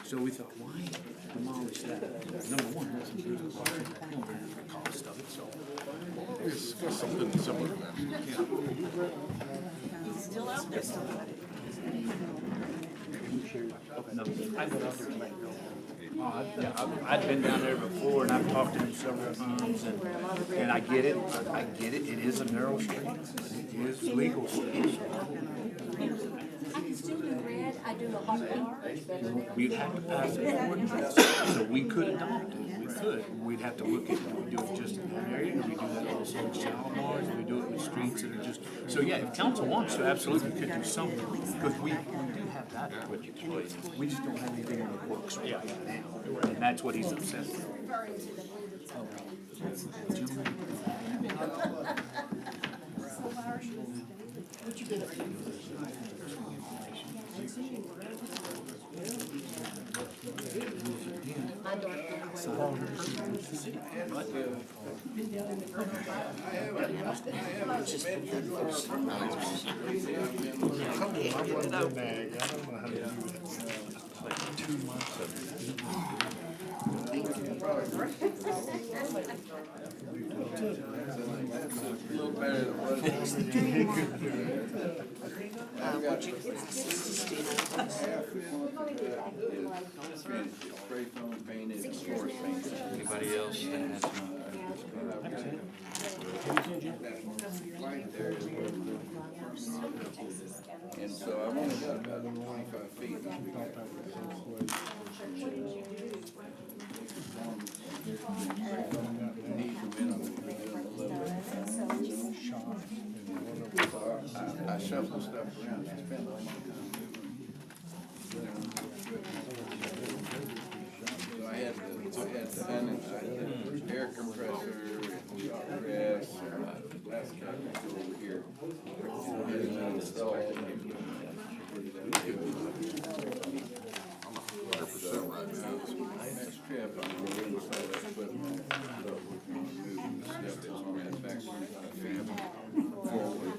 So we thought, why demolish that? Number one, that's the cost of it, so. It's got something similar to that. He's still out there. No, I go out there to let it go. I've been down there before, and I've talked to him several times, and I get it. I get it. It is a narrow street, but it is legal. I can still do red, I do a hot bar. We'd have to pass an ordinance, so we could adopt it. We could. We'd have to look at, do we do it just in that area? Do we do that also in Shalimar? Do we do it with streets that are just? So yeah, if council wants to, absolutely we could do something, because we do have that. We just don't have anything on the books right now, and that's what he's upset with. Would you give it? My Like 2 months of it. Anybody else that has And so I've only got about 25 feet. I shuffle stuff around. I spend all my time moving. So I had to uninstall the air compressor, and press, and laptop over here. I had to uninstall it. Next trip, I'm going to install that equipment. So we're going to move the stuff that's manufactured forward.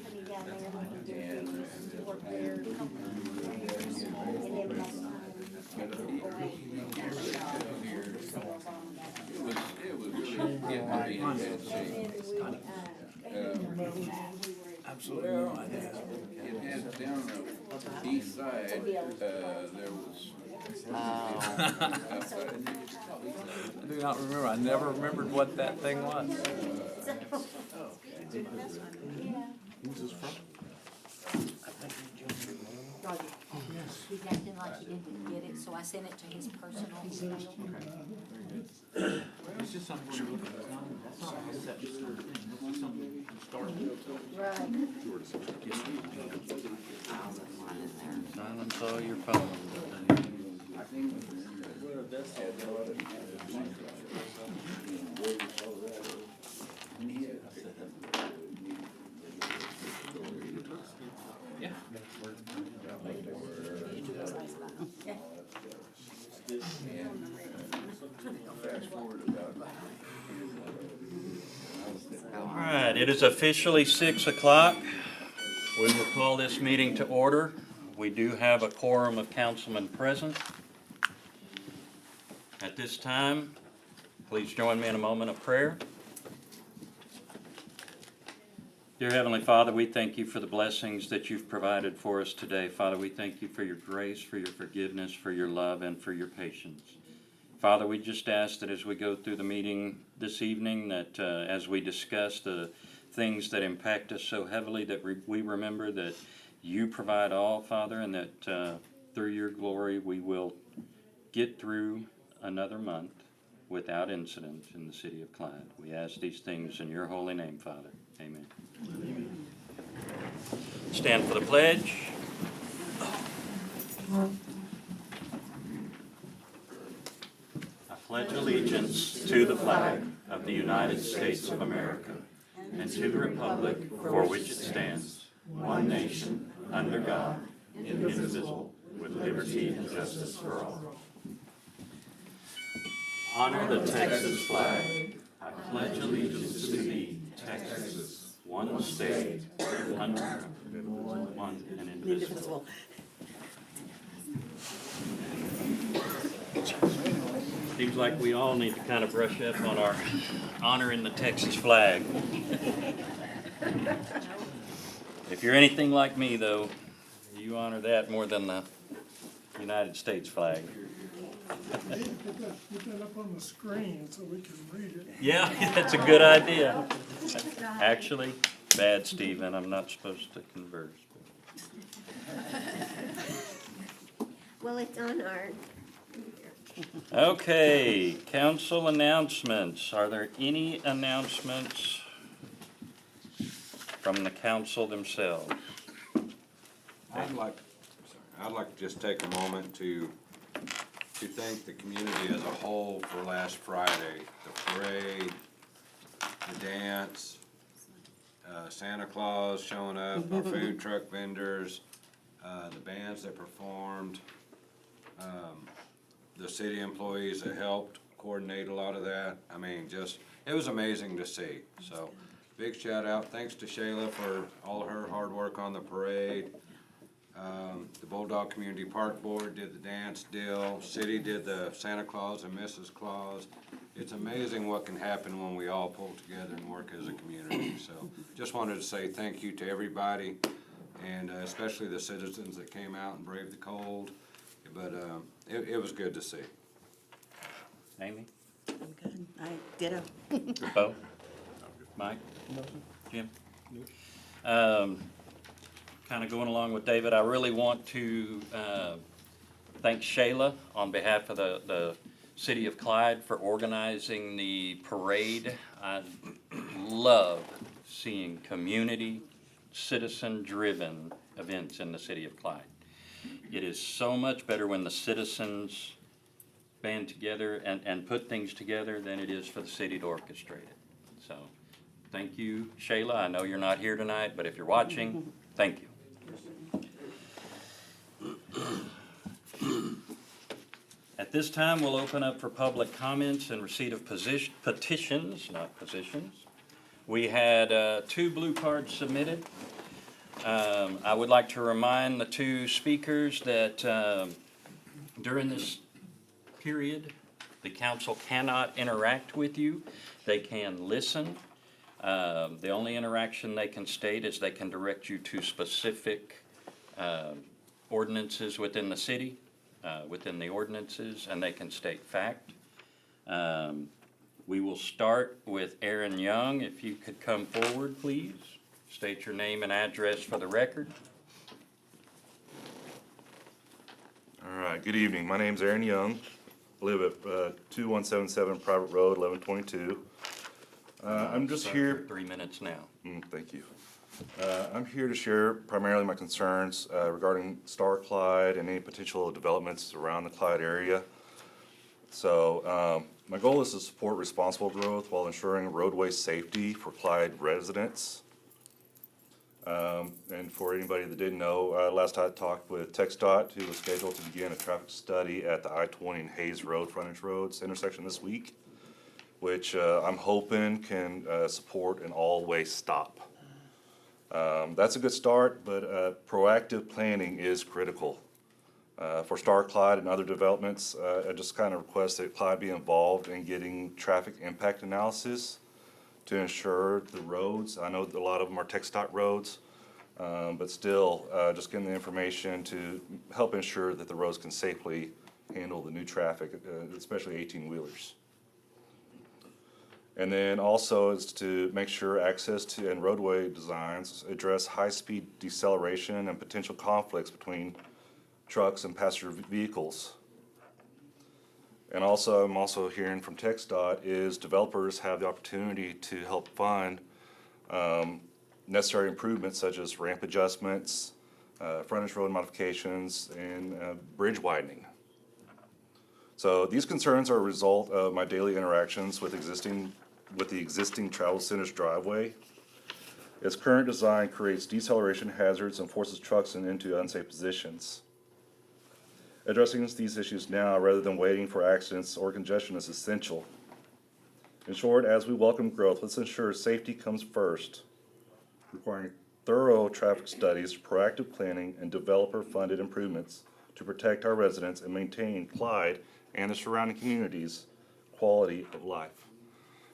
It was getting to be in bad shape. Absolutely. It had down the east side, there was outside. I do not remember. I never remembered what that thing was. Who's this from? He's acting like he didn't get it, so I sent it to his personal email. It's just something we're looking at. That's not a set in stone thing. It's just something to start with. Right. Silence all your phones. Yeah. All right, it is officially 6 o'clock. We will call this meeting to order. We do have a quorum of councilmen present. At this time, please join me in a moment of prayer. Dear Heavenly Father, we thank you for the blessings that you've provided for us today. Father, we thank you for your grace, for your forgiveness, for your love, and for your patience. Father, we just ask that as we go through the meeting this evening, that as we discuss the things that impact us so heavily, that we remember that you provide all, Father, and that through your glory we will get through another month without incident in the city of Clyde. We ask these things in your holy name, Father. Amen. Stand for the pledge. I pledge allegiance to the flag of the United States of America and to the republic for which it stands, one nation, under God, indivisible, with liberty and justice for all. Honor the Texas flag. I pledge allegiance to thee, Texas, one state, under one and indivisible. Seems like we all need to kind of brush up on our honoring the Texas flag. If you're anything like me, though, you honor that more than the United States flag. Put that up on the screen so we can read it. Yeah, that's a good idea. Actually, bad, Stephen, I'm not supposed to converse. Well, it's on our, Okay, council announcements. Are there any announcements from the council themselves? I'd like to just take a moment to thank the community as a whole for last Friday. The parade, the dance, Santa Claus showing up, our food truck vendors, the bands that performed, the city employees that helped coordinate a lot of that. I mean, just, it was amazing to see. So, big shout out. Thanks to Shayla for all of her hard work on the parade. The Bulldog Community Park Board did the dance deal. City did the Santa Claus and Mrs. Claus. It's amazing what can happen when we all pull together and work as a community. So just wanted to say thank you to everybody, and especially the citizens that came out and braved the cold. But it was good to see. Amy? I'm good. I ditto. Bo? Mike? Jim? Kind of going along with David, I really want to thank Shayla on behalf of the city of Clyde for organizing the parade. I love seeing community, citizen-driven events in the city of Clyde. It is so much better when the citizens band together and put things together than it is for the city to orchestrate it. So, thank you, Shayla. I know you're not here tonight, but if you're watching, thank you. At this time, we'll open up for public comments and receipt of petitions, not positions. We had 2 blue cards submitted. I would like to remind the 2 speakers that during this period, the council cannot interact with you. They can listen. The only interaction they can state is they can direct you to specific ordinances within the city, within the ordinances, and they can state fact. We will start with Aaron Young. If you could come forward, please. State your name and address for the record. All right, good evening. My name's Aaron Young. I live at 2177 Private Road, 1122. I'm just Start here. your 3 minutes now. Thank you. I'm here to share primarily my concerns regarding Star Clyde and any potential developments around the Clyde area. So my goal is to support responsible growth while ensuring roadway safety for Clyde residents. And for anybody that didn't know, last I talked with TxDOT, who was scheduled to begin a traffic study at the I-20 and Hayes Road frontage roads intersection this week, which I'm hoping can support an all-way stop. That's a good start, but proactive planning is critical. For Star Clyde and other developments, I just kind of request that Clyde be involved in getting traffic impact analysis to ensure the roads, I know that a lot of them are TxDOT roads, but still, just getting the information to help ensure that the roads can safely handle the new traffic, especially 18-wheelers. And then also is to make sure access to and roadway designs address high-speed deceleration and potential conflicts between trucks and passenger vehicles. And also, I'm also hearing from TxDOT is developers have the opportunity to help fund necessary improvements such as ramp adjustments, frontage road modifications, and bridge widening. So these concerns are a result of my daily interactions with the existing travel center's driveway. Its current design creates deceleration hazards and forces trucks into unsafe positions. Addressing these issues now rather than waiting for accidents or congestion is essential. In short, as we welcome growth, let's ensure safety comes first, requiring thorough traffic studies, proactive planning, and developer-funded improvements to protect our residents and maintain Clyde and the surrounding communities' quality of life.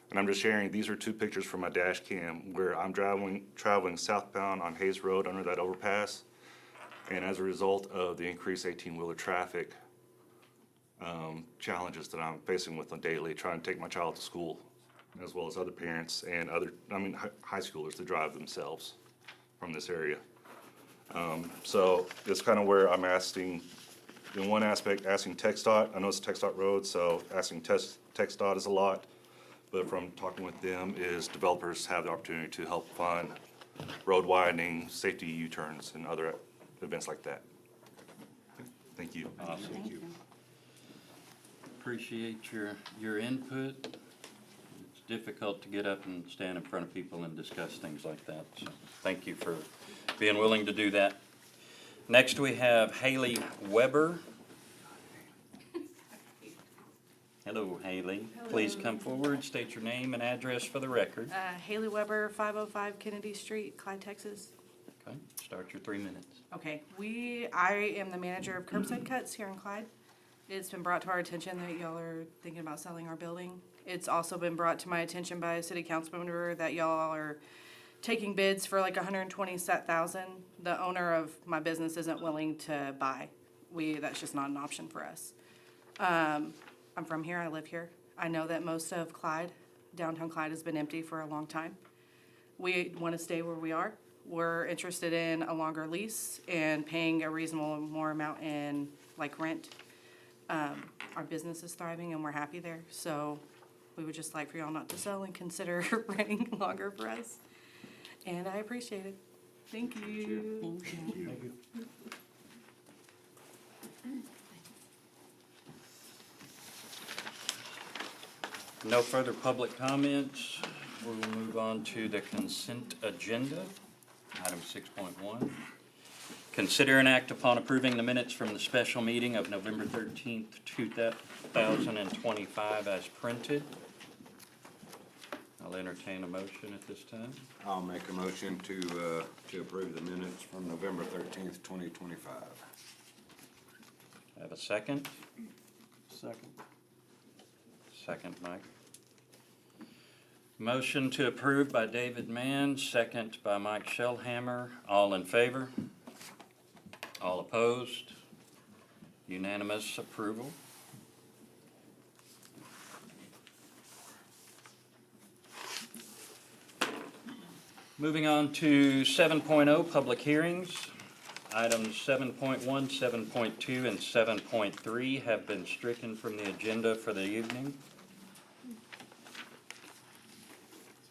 And I'm just sharing, these are 2 pictures from my dash cam where I'm traveling southbound on Hayes Road under that overpass. And as a result of the increased 18-wheeler traffic challenges that I'm facing with on daily, trying to take my child to school, as well as other parents and high schoolers to drive themselves from this area. So it's kind of where I'm asking, in one aspect, asking TxDOT. I know it's a TxDOT road, so asking TxDOT is a lot. But from talking with them is developers have the opportunity to help fund road widening, safety U-turns, and other events like that. Thank you. Awesome. Appreciate your input. It's difficult to get up and stand in front of people and discuss things like that, so thank you for being willing to do that. Next, we have Haley Weber. Hello, Haley. Please come forward, state your name and address for the record. Haley Weber, 505 Kennedy Street, Clyde, Texas. Okay, start your 3 minutes. Okay, I am the manager of Curbside Cuts here in Clyde. It's been brought to our attention that y'all are thinking about selling our building. It's also been brought to my attention by a city council member that y'all are taking bids for like $120,000. The owner of my business isn't willing to buy. That's just not an option for us. I'm from here, I live here. I know that most of Clyde, downtown Clyde, has been empty for a long time. We want to stay where we are. We're interested in a longer lease and paying a reasonable more amount in like rent. Our business is thriving and we're happy there, so we would just like for y'all not to sell and consider renting longer for us. And I appreciate it. Thank you. Thank you. No further public comments. We will move on to the consent agenda. Item 6.1. Consider an act upon approving the minutes from the special meeting of November 13th, 2025 as printed. I'll entertain a motion at this time. I'll make a motion to approve the minutes from November 13th, 2025. Have a second? Second. Second, Mike. Motion to approve by David Mann, second by Mike Shellhammer. All in favor? All opposed? Unanimous approval. Moving on to 7.0, public hearings. Items 7.1, 7.2, and 7.3 have been stricken from the agenda for the evening.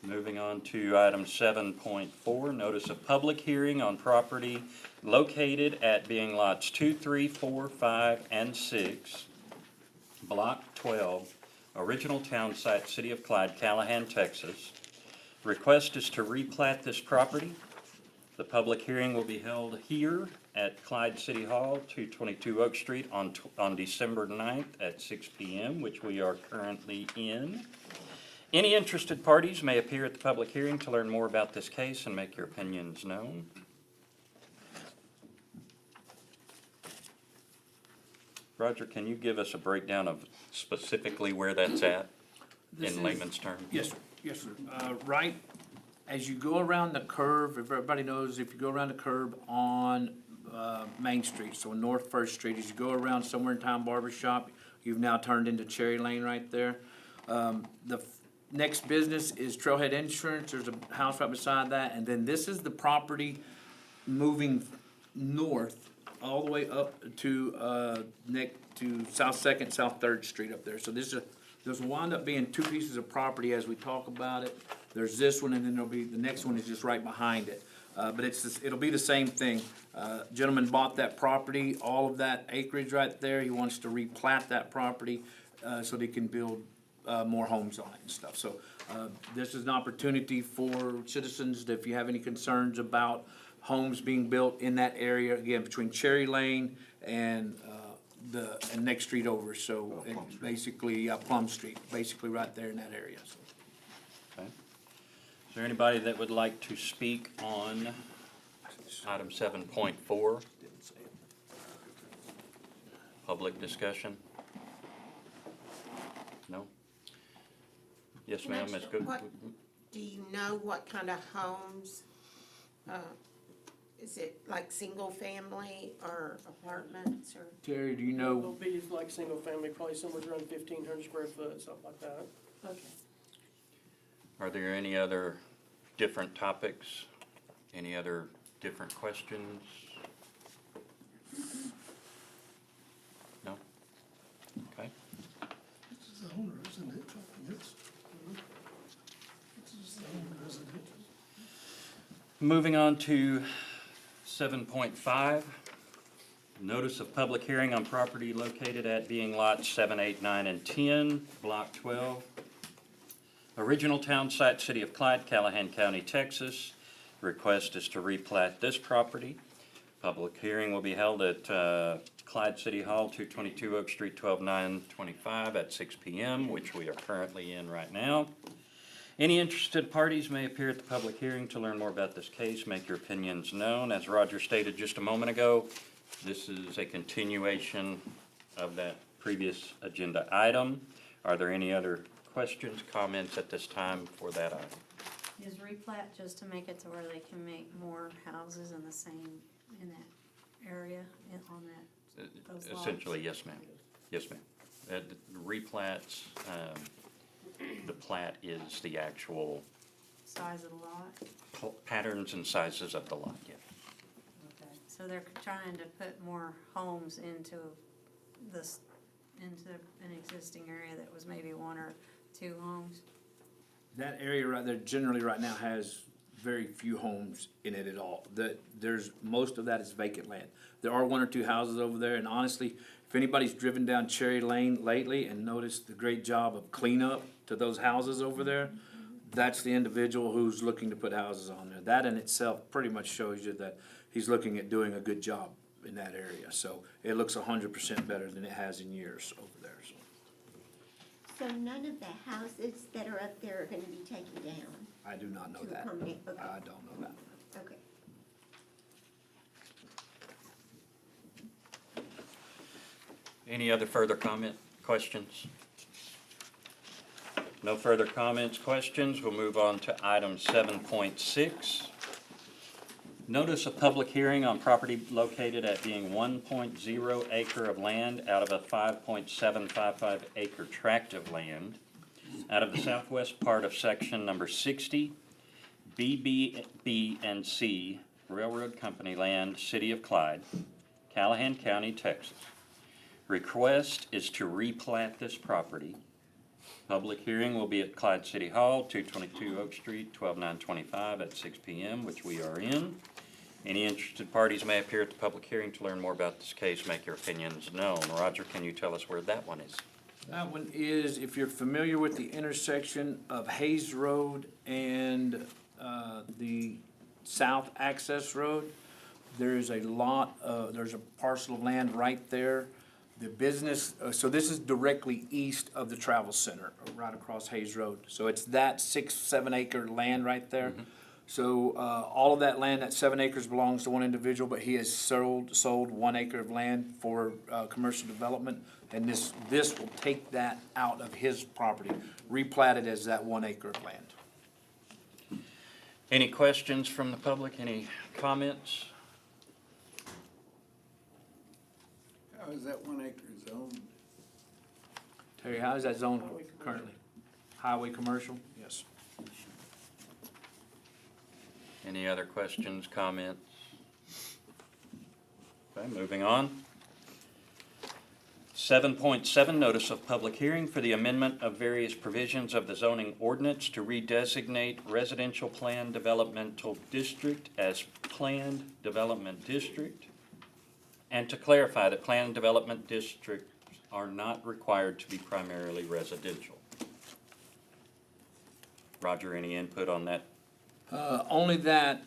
Moving on to item 7.4, notice of public hearing on property located at being lots 2, 3, 4, 5, and 6, Block 12, original town site, City of Clyde, Callahan, Texas. Request is to replat this property. The public hearing will be held here at Clyde City Hall, 222 Oak Street on December 9th at 6 p.m., which we are currently in. Any interested parties may appear at the public hearing to learn more about this case and make your opinions known. Roger, can you give us a breakdown of specifically where that's at in layman's terms? Yes, sir. Yes, sir. Right as you go around the curve, if everybody knows, if you go around the curve on Main Street, so North First Street, as you go around somewhere in Town Barber Shop, you've now turned into Cherry Lane right there. Next business is Trailhead Insurance. There's a house right beside that, and then this is the property moving north all the way up to South Second, South Third Street up there. So this will wind up being 2 pieces of property as we talk about it. There's this one, and then there'll be the next one is just right behind it. But it'll be the same thing. Gentleman bought that property, all of that acreage right there. He wants to replat that property so they can build more homes on it and stuff. So this is an opportunity for citizens that if you have any concerns about homes being built in that area, again, between Cherry Lane and the next street over. So basically Plum Street, basically right there in that area. So. Okay. Is there anybody that would like to speak on item 7.4? Public discussion? No? Yes, ma'am, Ms. Cook? What- Do you know what kind of homes? Is it like single family or apartments or? Terry, do you It'll know, be like single family, probably somewhere around 1,500 square foot, something like that. Okay. Are there any other different topics? Any other different questions? No? Okay. This is the owner, isn't it? Yes. This is the owner, isn't it? Moving on to 7.5, notice of public hearing on property located at being lots 7, 8, 9, and 10, Block 12. Original town site, City of Clyde, Callahan County, Texas. Request is to replat this property. Public hearing will be held at Clyde City Hall, 222 Oak Street, 12925 at 6 p.m., which we are currently in right now. Any interested parties may appear at the public hearing to learn more about this case, make your opinions known. As Roger stated just a moment ago, this is a continuation of that previous agenda item. Are there any other questions, comments at this time for that item? Is replat just to make it to where they can make more houses in the same, in that area, on that, those lots? Essentially, yes, ma'am. Yes, ma'am. The replats, the plat is the actual Size of the lot? patterns and sizes of the lot, yeah. Okay. So they're trying to put more homes into this, into an existing area that was maybe one or two homes? that area right there generally right now has very few homes in it at all. Most of that is vacant land. There are one or two houses over there, and honestly, if anybody's driven down Cherry Lane lately and noticed the great job of cleanup to those houses over there, that's the individual who's looking to put houses on there. That in itself pretty much shows you that he's looking at doing a good job in that area. So it looks 100% better than it has in years over there, so. So none of the houses that are up there are gonna be taken down I do not know to that. accommodate, okay, I don't know that. okay. Any other further comment, questions? No further comments, questions. We'll move on to item 7.6. Notice of public hearing on property located at being 1.0 acre of land out of a 5.755 acre tract of land out of the southwest part of section number 60, B, B, and C, Railroad Company Land, City of Clyde, Callahan County, Texas. Request is to replat this property. Public hearing will be at Clyde City Hall, 222 Oak Street, 12925 at 6 p.m., which we are in. Any interested parties may appear at the public hearing to learn more about this case, make your opinions known. Roger, can you tell us where that one is? That one is, if you're familiar with the intersection of Hayes Road and the South Access Road, there's a there's a parcel of land right there. The business, so this is directly east of the travel center, right across Hayes Road. So it's that 6-7 acre land right there. Mm-hmm. So all of that land, that 7 acres belongs to one individual, but he has sold 1 acre of land for commercial development. And this will take that out of his property, replat it as that 1 acre of land. Any questions from the public? Any comments? How is that 1 acre zoned? Terry, how is that zone currently? Highway commercial? Yes. Any other questions, comments? Okay, moving on. 7.7, notice of public hearing for the amendment of various provisions of the zoning ordinance to redesignate residential plan developmental district as planned development district, and to clarify that planned development districts are not required to be primarily residential. Roger, any input on that? Only that,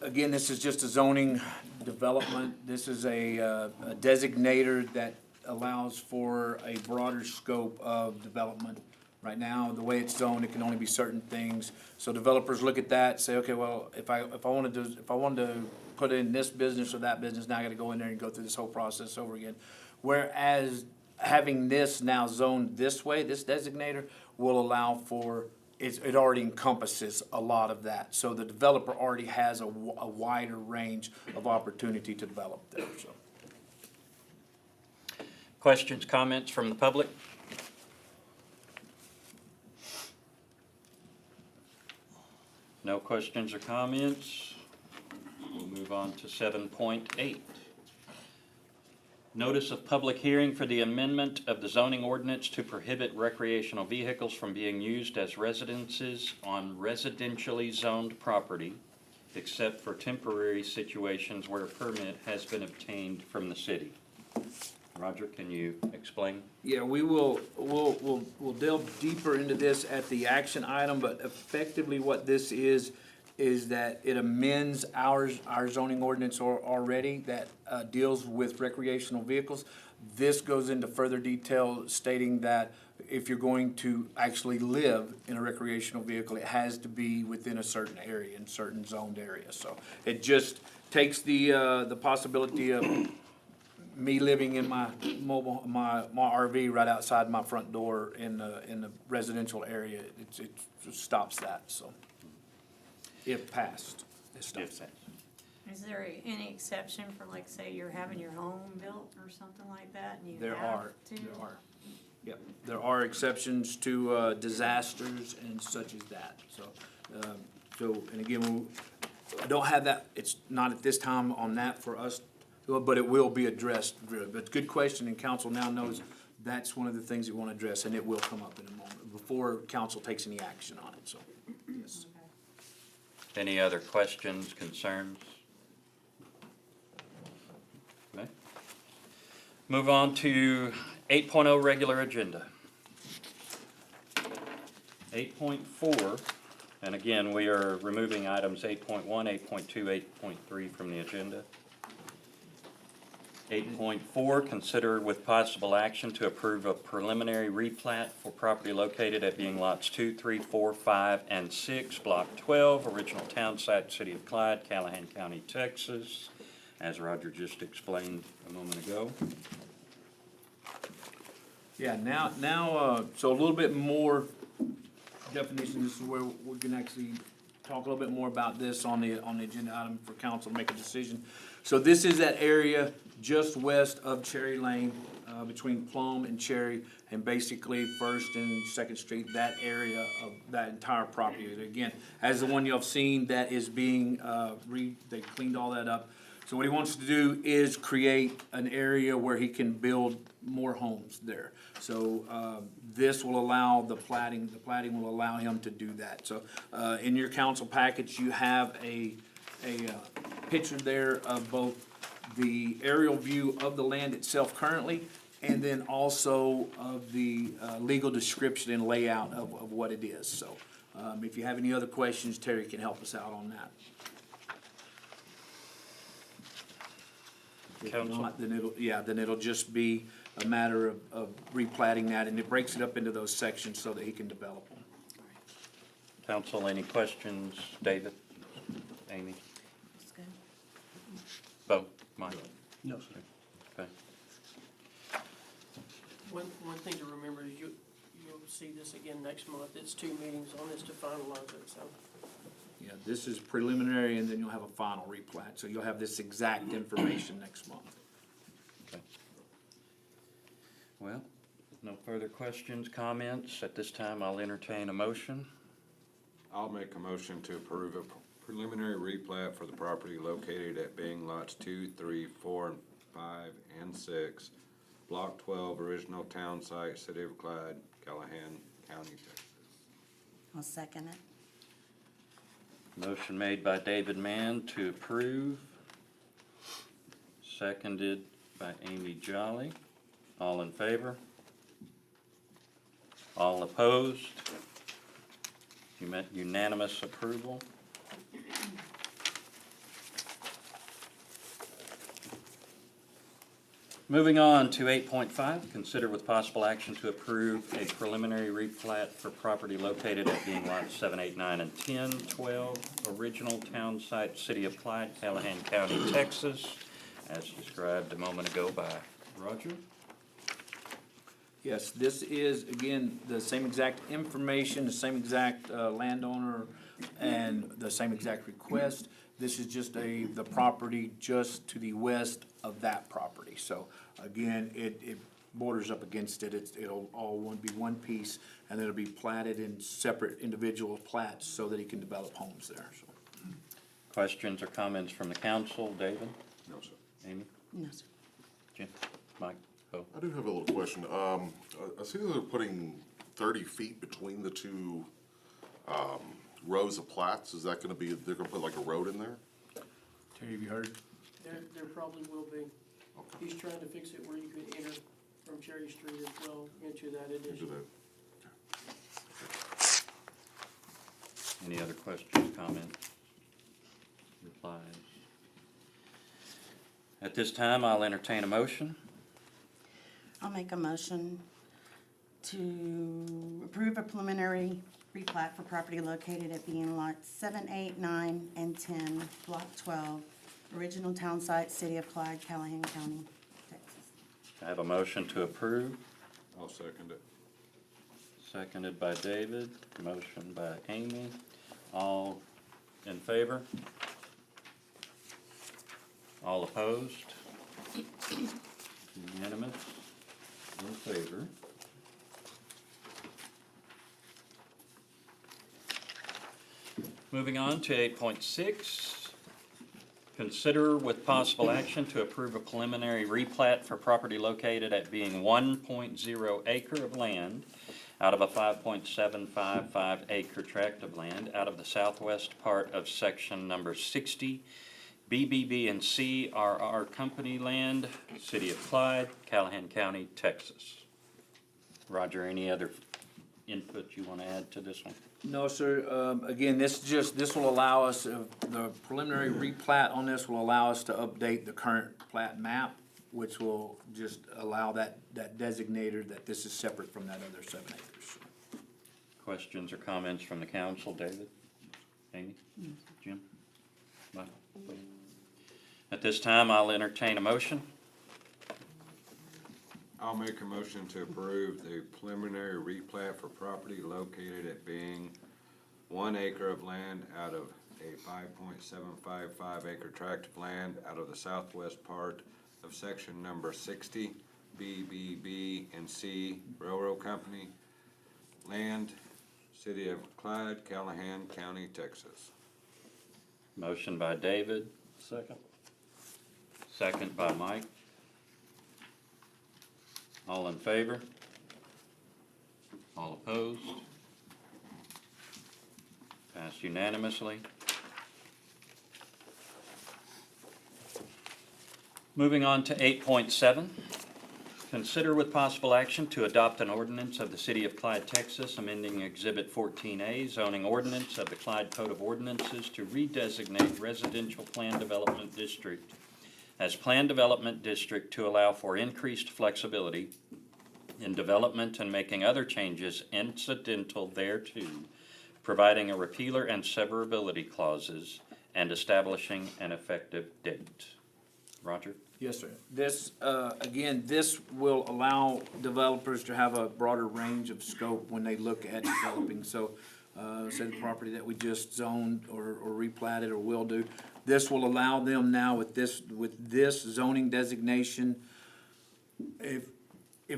again, this is just a zoning development. This is a designator that allows for a broader scope of development. Right now, the way it's zoned, it can only be certain things. So developers look at that, say, okay, well, if I wanted to put in this business or that business, now I gotta go in there and go through this whole process over again. Whereas having this now zoned this way, this designator, will allow for, it already encompasses a lot of that. So the developer already has a wider range of opportunity to develop there, so. Questions, comments from the public? No questions or comments? We'll move on to 7.8. Notice of public hearing for the amendment of the zoning ordinance to prohibit recreational vehicles from being used as residences on residentially zoned property, except for temporary situations where a permit has been obtained from the city. Roger, can you explain? Yeah, we'll delve deeper into this at the action item, but effectively what this is that it amends our zoning ordinance already that deals with recreational vehicles. This goes into further detail stating that if you're going to actually live in a recreational vehicle, it has to be within a certain area, in certain zoned areas. So it just takes the possibility of me living in my my RV right outside my front door in the residential area. It just stops that, so. If passed, it stops that. Is there any exception for, like, say you're having your home built or something like that and you There have are, to? there are. Yep, there are exceptions to disasters and such as that, so. And again, I don't have that, it's not at this time on that for us, but it will be addressed. But good question, and council now knows that's one of the things we want to address, and it will come up in a moment, before council takes any action on it, so, yes. Any other questions, concerns? Okay. Move on to 8.0 regular agenda. 8.4, and again, we are removing items 8.1, 8.2, 8.3 from the agenda. 8.4, consider with possible action to approve a preliminary replat for property located at being lots 2, 3, 4, 5, and 6, Block 12, original town site, City of Clyde, Callahan County, Texas, as Roger just explained a moment ago. Yeah, now, so a little bit more definition. This is where we can actually talk a little bit more about this on the agenda item for council to make a decision. So this is that area just west of Cherry Lane, between Plum and Cherry, and basically First and Second Street, that area of that entire property. Again, as the one you've seen, that is being, they cleaned all that up. So what he wants to do is create an area where he can build more homes there. So, this will allow the plating will allow him to do that. So, in your council package, you have a picture there of both the aerial view of the land itself currently, and then also of the legal description and layout of what it is. So, if you have any other questions, Terry can help us out on that. If Council. not, then it'll just be a matter of replatting that, and it breaks it up into those sections so that he can develop them. Council, any questions? David? Amy? That's good. Bo? Mike? No, sir. Okay. One thing to remember is you'll see this again next month. It's 2 meetings on this to finalize it, so. Yeah, this is preliminary, and then you'll have a final replat, so you'll have this exact information next month. Okay. Well, no further questions, comments. At this time, I'll entertain a motion. I'll make a motion to approve a preliminary replat for the property located at Bing lots 2, 3, 4, 5, and 6, Block 12, original town site, City of Clyde, Callahan County, Texas. I'll second it. Motion made by David Mann to approve, seconded by Amy Jolly. All in favor? All opposed? Unanimous approval. Moving on to 8.5, consider with possible action to approve a preliminary replat for property located at being lots 7, 8, 9, and 10, 12, original town site, City of Clyde, Callahan County, Texas, as described a moment ago by Roger. Yes, this is, again, the same exact information, the same exact landowner, and the same exact request. This is just the property just to the west of that property. So again, it borders up against it. It'll all be one piece, and it'll be platted in separate individual plats so that he can develop homes there, so. Questions or comments from the council? David? No, sir. Amy? No, sir. Jim? Mike? Bo? I do have a little question. I see that they're putting 30 feet between the two, rows of plats. Is that gonna be, they're gonna put like a road in there? Terry, have you heard? There probably will be. He's trying to fix it where you could enter from Cherry Street as well into that Into addition. that? Any other questions, comments, replies? At this time, I'll entertain a motion. I'll make a motion to approve a preliminary replat for property located at being lots 7, 8, 9, and 10, block 12, original town site, city of Clyde, Callahan County, Texas. I have a motion to approve, I'll second it. seconded by David, motion by Amy. All in favor? All opposed? Unanimous? In favor? Moving on to 8.6. Consider with possible action to approve a preliminary replat for property located at being 1.0 acre of land out of a 5.755 acre tract of land out of the southwest part of section number 60, BBB and C RR Company Land, City of Clyde, Callahan County, Texas. Roger, any other input you want to add to this one? No, sir. Again, this will allow us, the preliminary replat on this will allow us to update the current plat map, which will just allow that designator that this is separate from that other 7 acres. Questions or comments from the council? David? Amy? Jim? Mike? At this time, I'll entertain a motion. I'll make a motion to approve the preliminary replat for property located at being 1 acre of land out of a 5.755 acre tract of land out of the southwest part of section number 60, BBB and C Railroad Company Land, City of Clyde, Callahan County, Texas. Motion by David. Second. Second by Mike. All in favor? All opposed? Passed unanimously. Moving on to 8.7. Consider with possible action to adopt an ordinance of the City of Clyde, Texas, amending Exhibit 14A, zoning ordinance of the Clyde Code of Ordinances to redesignate residential plan development district as Plan Development District to allow for increased flexibility in development and making other changes incidental thereto, providing a repealer and severability clauses, and establishing an effective date. Roger? Yes, sir. This, again, this will allow developers to have a broader range of scope when they look at developing. So, say the property that we just zoned or replatted or will do, this will allow them now with this zoning designation, if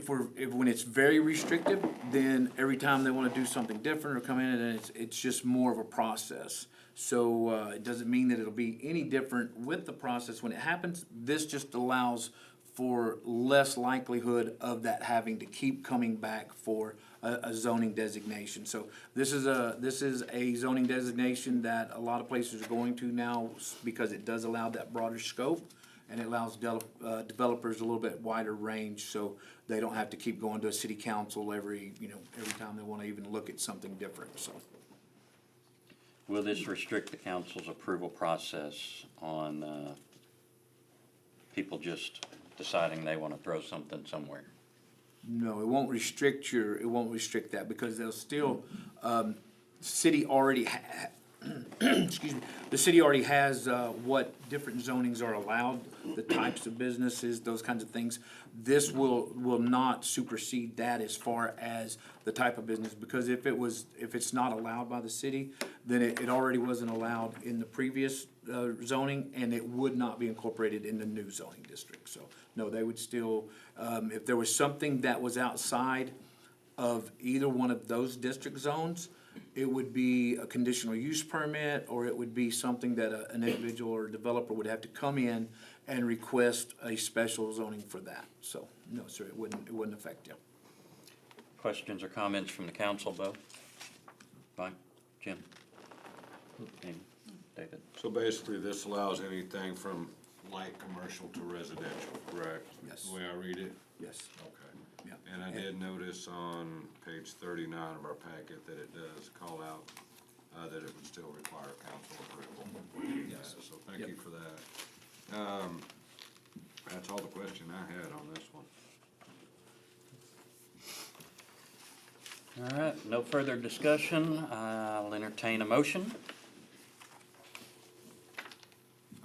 when it's very restrictive, then every time they wanna do something different or come in, and it's just more of a process. So, it doesn't mean that it'll be any different with the process when it happens. This just allows for less likelihood of that having to keep coming back for a zoning designation. So this is a zoning designation that a lot of places are going to now because it does allow that broader scope, and it allows developers a little bit wider range, so they don't have to keep going to a city council every time they wanna even look at something different, so. Will this restrict the council's approval process on people just deciding they want to throw something somewhere? No, it won't restrict that because they'll still, city already excuse me, the city already has, what different zonings are allowed, the types of businesses, those kinds of things. This will not supersede that as far as the type of business, because if it's not allowed by the city, then it already wasn't allowed in the previous, zoning, and it would not be incorporated in the new zoning district. So, no, they would still, if there was something that was outside of either one of those district zones, it would be a conditional use permit, or it would be something that an individual or developer would have to come in and request a special zoning for that. So, no, sir, it wouldn't affect you. Questions or comments from the council, Bo? Mike, Jim? Amy, David? So basically, this allows anything from light commercial to residential, correct? Yes. The way I read it? Yes. Okay. Yeah. And I did notice on page 39 of our packet that it does call out that it would still require council approval. Yes. So thank Yep. you for that. That's all the question I had on this one. All right, no further discussion. I'll entertain a motion.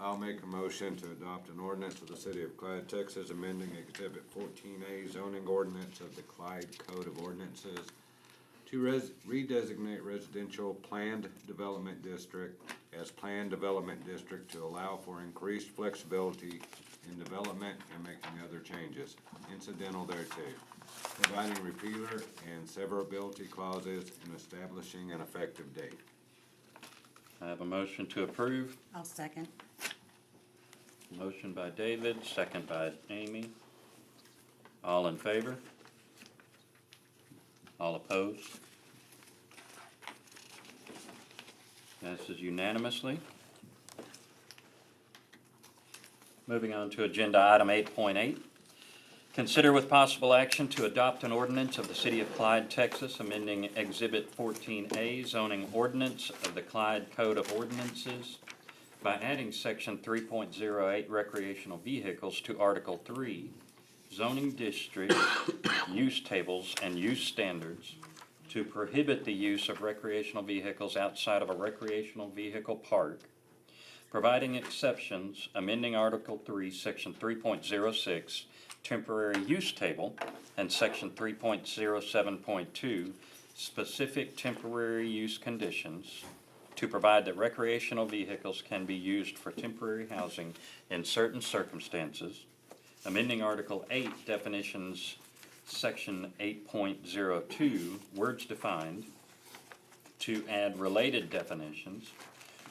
I'll make a motion to adopt an ordinance of the city of Clyde, Texas, amending Exhibit 14A zoning ordinance of the Clyde Code of Ordinances to redesignate residential planned development district as planned development district to allow for increased flexibility in development and making other changes incidental thereto, providing repealer and severability clauses and establishing an effective date. I have a motion to approve. I'll second. Motion by David, second by Amy. All in favor? All opposed? Passes unanimously. Moving on to agenda item 8.8. Consider with possible action to adopt an ordinance of the city of Clyde, Texas, amending Exhibit 14A zoning ordinance of the Clyde Code of Ordinances by adding Section 3.08 recreational vehicles to Article 3, zoning district use tables and use standards to prohibit the use of recreational vehicles outside of a recreational vehicle park, providing exceptions, amending Article 3, Section 3.06, temporary use table, and Section 3.07.2, specific temporary use conditions, to provide that recreational vehicles can be used for temporary housing in certain circumstances, amending Article 8 definitions, Section 8.02, words defined, to add related definitions,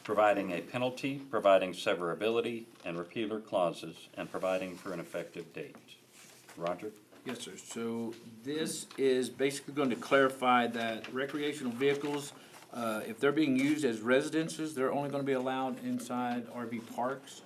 providing a penalty, providing severability and repealer clauses, and providing for an effective date. Roger? Yes, sir. So this is basically going to clarify that recreational vehicles, if they're being used as residences, they're only going to be allowed inside RV parks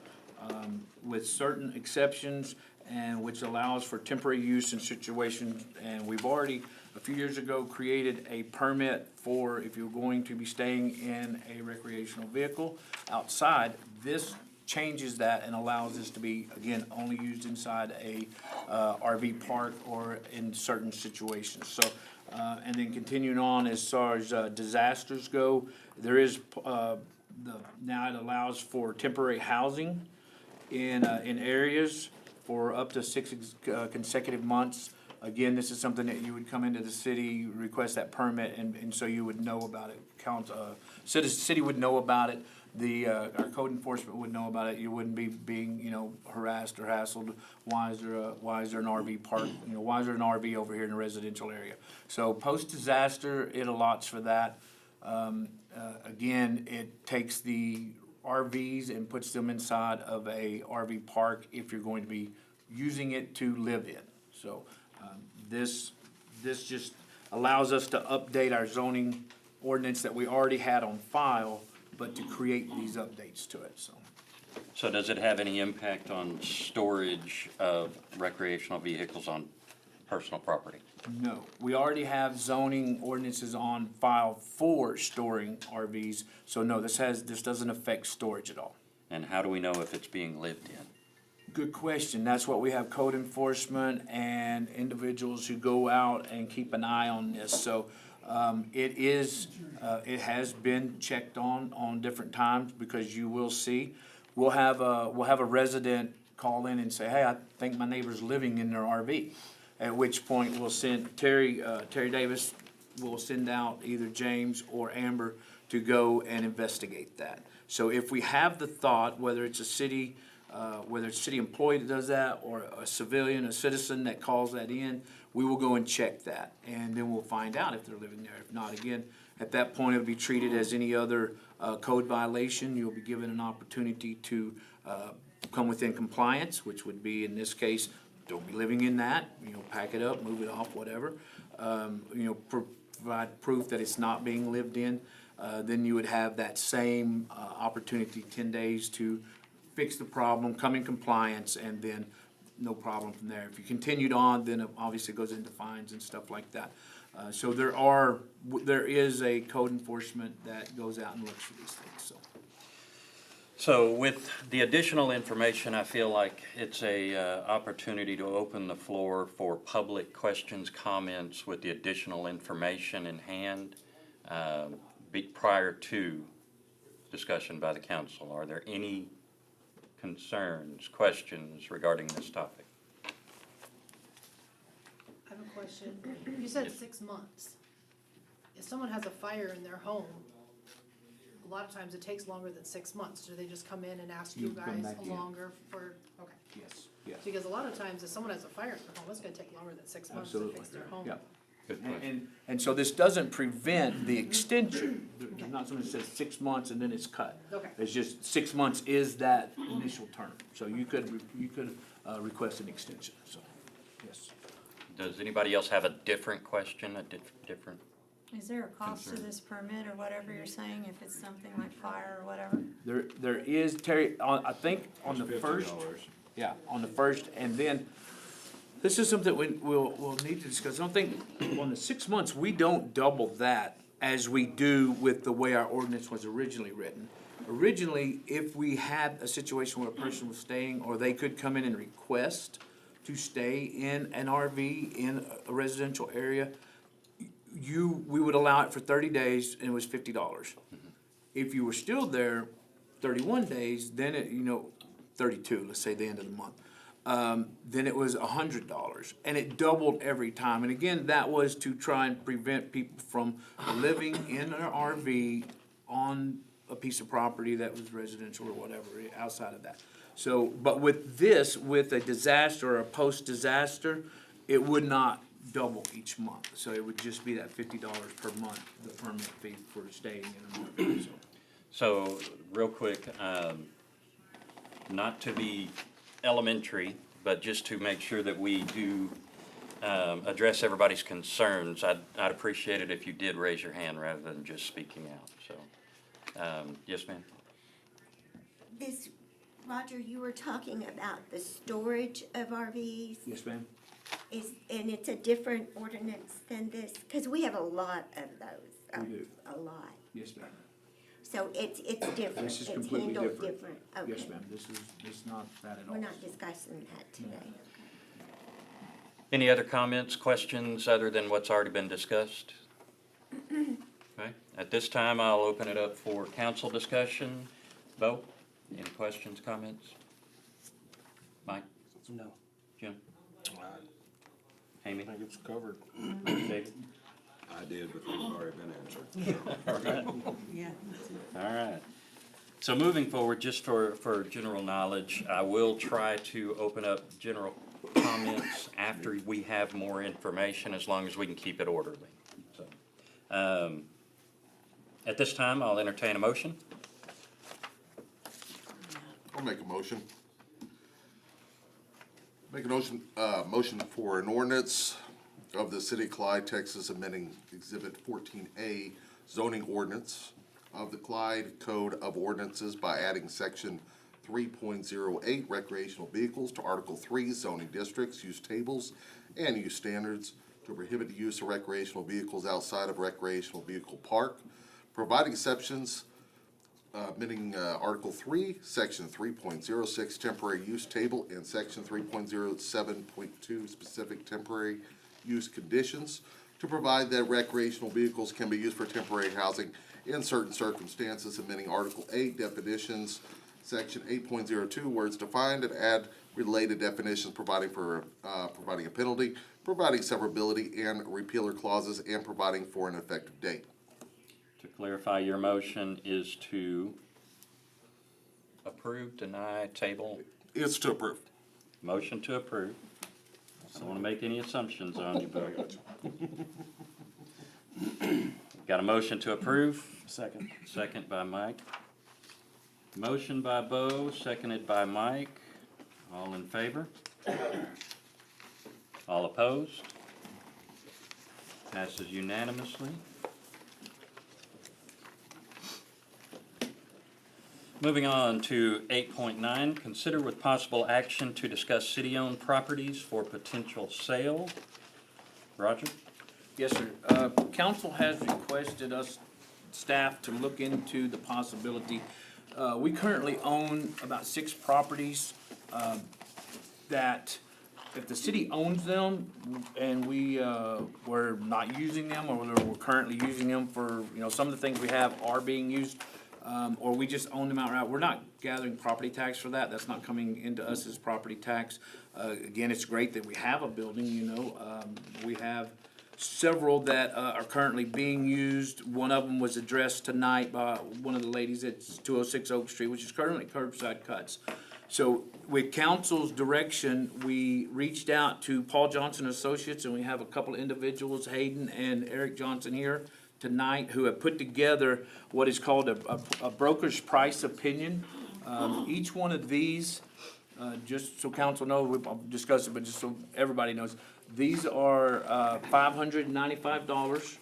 with certain exceptions, and which allows for temporary use in situations. And we've already, a few years ago, created a permit for if you're going to be staying in a recreational vehicle outside. This changes that and allows this to be, again, only used inside a RV park or in certain situations. So, and then continuing on as far as disasters go, there is, now it allows for temporary housing in areas for up to 6 consecutive months. Again, this is something that you would come into the city, request that permit, and so you would know about it. City would know about it. Our code enforcement would know about it. You wouldn't be being, harassed or hassled. Why is there an RV park? Why is there an RV over here in a residential area? So post-disaster, it allots for that. Again, it takes the RVs and puts them inside of a RV park if you're going to be using it to live in. So this just allows us to update our zoning ordinance that we already had on file, but to create these updates to it, so. So does it have any impact on storage of recreational vehicles on personal property? No, we already have zoning ordinances on file for storing RVs, so no, this doesn't affect storage at all. And how do we know if it's being lived in? Good question. That's what we have code enforcement and individuals who go out and keep an eye on this. So It is, it has been checked on different times, because you will see, we'll have a resident call in and say, hey, I think my neighbor's living in their RV. At which point we'll send, Terry Davis will send out either James or Amber to go and investigate that. So if we have the thought, whether it's a city employee that does that, or a civilian, a citizen that calls that in, we will go and check that, and then we'll find out if they're living there. If not, again, at that point, it'll be treated as any other code violation. You'll be given an opportunity to come within compliance, which would be, in this case, don't be living in that, pack it up, move it off, whatever. Provide proof that it's not being lived in. Then you would have that same opportunity, 10 days to fix the problem, come in compliance, and then no problem from there. If you continued on, then it obviously goes into fines and stuff like that. So there is a code enforcement that goes out and looks for these things, so. So with the additional information, I feel like it's a opportunity to open the floor for public questions, comments with the additional information in hand prior to discussion by the council. Are there any concerns, questions regarding this topic? I have a question. You said 6 months. If someone has a fire in their home, a lot of times it takes longer than 6 months. Do they just come in and ask you You come guys back in. longer for, okay. Yes. Because a lot of times if someone has a fire in their home, it's gonna take longer than 6 months to Absolutely, fix their home. yeah. Good question. And so this doesn't prevent the extension. There's not something that says 6 months and then it's cut. Okay. It's just 6 months is that initial term. So you could request an extension, so, yes. Does anybody else have a different question, different? Is there a cost to this permit or whatever you're saying, if it's something like fire or whatever? There is, Terry, I think on the first. $50. Yeah, on the first, and then, this is something we'll need to discuss. I don't think, on the 6 months, we don't double that as we do with the way our ordinance was originally written. Originally, if we had a situation where a person was staying, or they could come in and request to stay in an RV in a residential area, we would allow it for 30 days, and it was $50. If you were still there 31 days, then 32, let's say the end of the month, then it was $100, and it doubled every time. And again, that was to try and prevent people from living in an RV on a piece of property that was residential or whatever, outside of that. So, but with this, with a disaster or a post-disaster, it would not double each month. So it would just be that $50 per month, the permit fee for staying in an RV, so. So, real quick, not to be elementary, but just to make sure that we do address everybody's concerns, I'd appreciate it if you did raise your hand rather than just speaking out, so. Yes, ma'am? Roger, you were talking about the storage of RVs. Yes, ma'am? And it's a different ordinance than this? Because we have a lot of those. We do. A lot. Yes, ma'am. So it's different. This is It's completely handled different. Okay. Yes, ma'am, this is not that at all. We're not discussing that today. Any other comments, questions, other than what's already been discussed? Okay, at this time, I'll open it up for council discussion. Bo, any questions, comments? Mike? No. Jim? Amy? I think it's covered. David? I did, but they've already been answered. All right. Yeah. All right. So moving forward, just for general knowledge, I will try to open up general comments after we have more information, as long as we can keep it orderly. So, at this time, I'll entertain a motion. I'll make a motion. Make a motion for an ordinance of the City of Clyde, Texas, amending Exhibit 14A zoning ordinance of the Clyde Code of Ordinances by adding Section 3.08 recreational vehicles to Article 3 zoning districts, use tables, and use standards to prohibit the use of recreational vehicles outside of recreational vehicle park, providing exceptions, amending Article 3, Section 3.06 temporary use table, and Section 3.07.2 specific temporary use conditions to provide that recreational vehicles can be used for temporary housing in certain circumstances, amending Article 8 definitions, Section 8.02, where it's defined, and add related definitions, providing a penalty, providing severability and repealer clauses, and providing for an effective date. To clarify, your motion is to approve, deny, table? It's to approve. Motion to approve. I don't want to make any assumptions on you, but. Got a motion to approve? Second. Second by Mike. Motion by Bo, seconded by Mike. All in favor? All opposed? Passes unanimously. Moving on to 8.9, consider with possible action to discuss city-owned properties for potential sale. Roger? Yes, sir. Council has requested us, staff, to look into the possibility. We currently own about 6 properties that if the city owns them and we're not using them, or we're currently using them for, some of the things we have are being used, or we just own them outright, we're not gathering property tax for that. That's not coming into us as property tax. Again, it's great that we have a building, we have several that are currently being used. One of them was addressed tonight by one of the ladies at 206 Oak Street, which is currently curbside cuts. So with council's direction, we reached out to Paul Johnson Associates, and we have a couple of individuals, Hayden and Eric Johnson, here tonight, who have put together what is called a broker's price opinion. Each one of these, just so council knows, I'll discuss it, but just so everybody knows, these are $595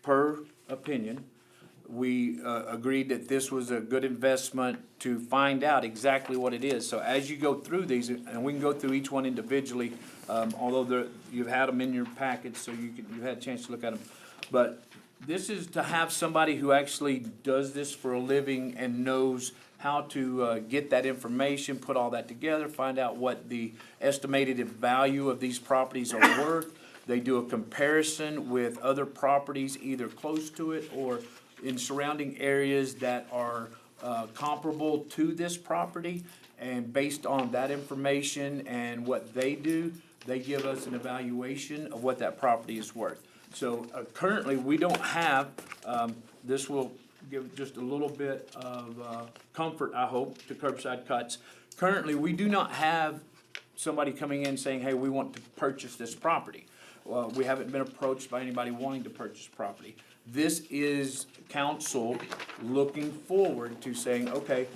per opinion. We agreed that this was a good investment to find out exactly what it is. So as you go through these, and we can go through each one individually, although you've had them in your packets, so you've had a chance to look at them. But this is to have somebody who actually does this for a living and knows how to get that information, put all that together, find out what the estimated value of these properties are worth. They do a comparison with other properties either close to it or in surrounding areas that are comparable to this property. And based on that information and what they do, they give us an evaluation of what that property is worth. So currently, we don't have, this will give just a little bit of comfort, I hope, to curbside cuts. Currently, we do not have somebody coming in saying, hey, we want to purchase this property. We haven't been approached by anybody wanting to purchase property. This is council looking forward to saying, okay,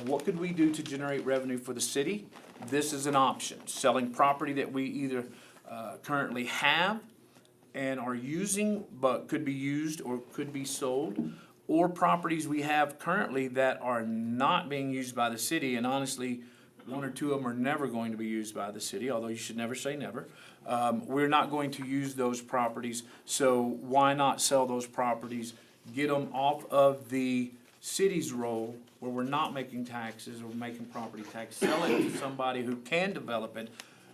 what could we do to generate revenue for the city? This is an option. Selling property that we either currently have and are using, but could be used or could be sold, or properties we have currently that are not being used by the city, and honestly, 1 or 2 of them are never going to be used by the city, although you should never say never. We're not going to use those properties, so why not sell those properties, get them off of the city's roll where we're not making taxes or making property tax, sell it to somebody who can develop it.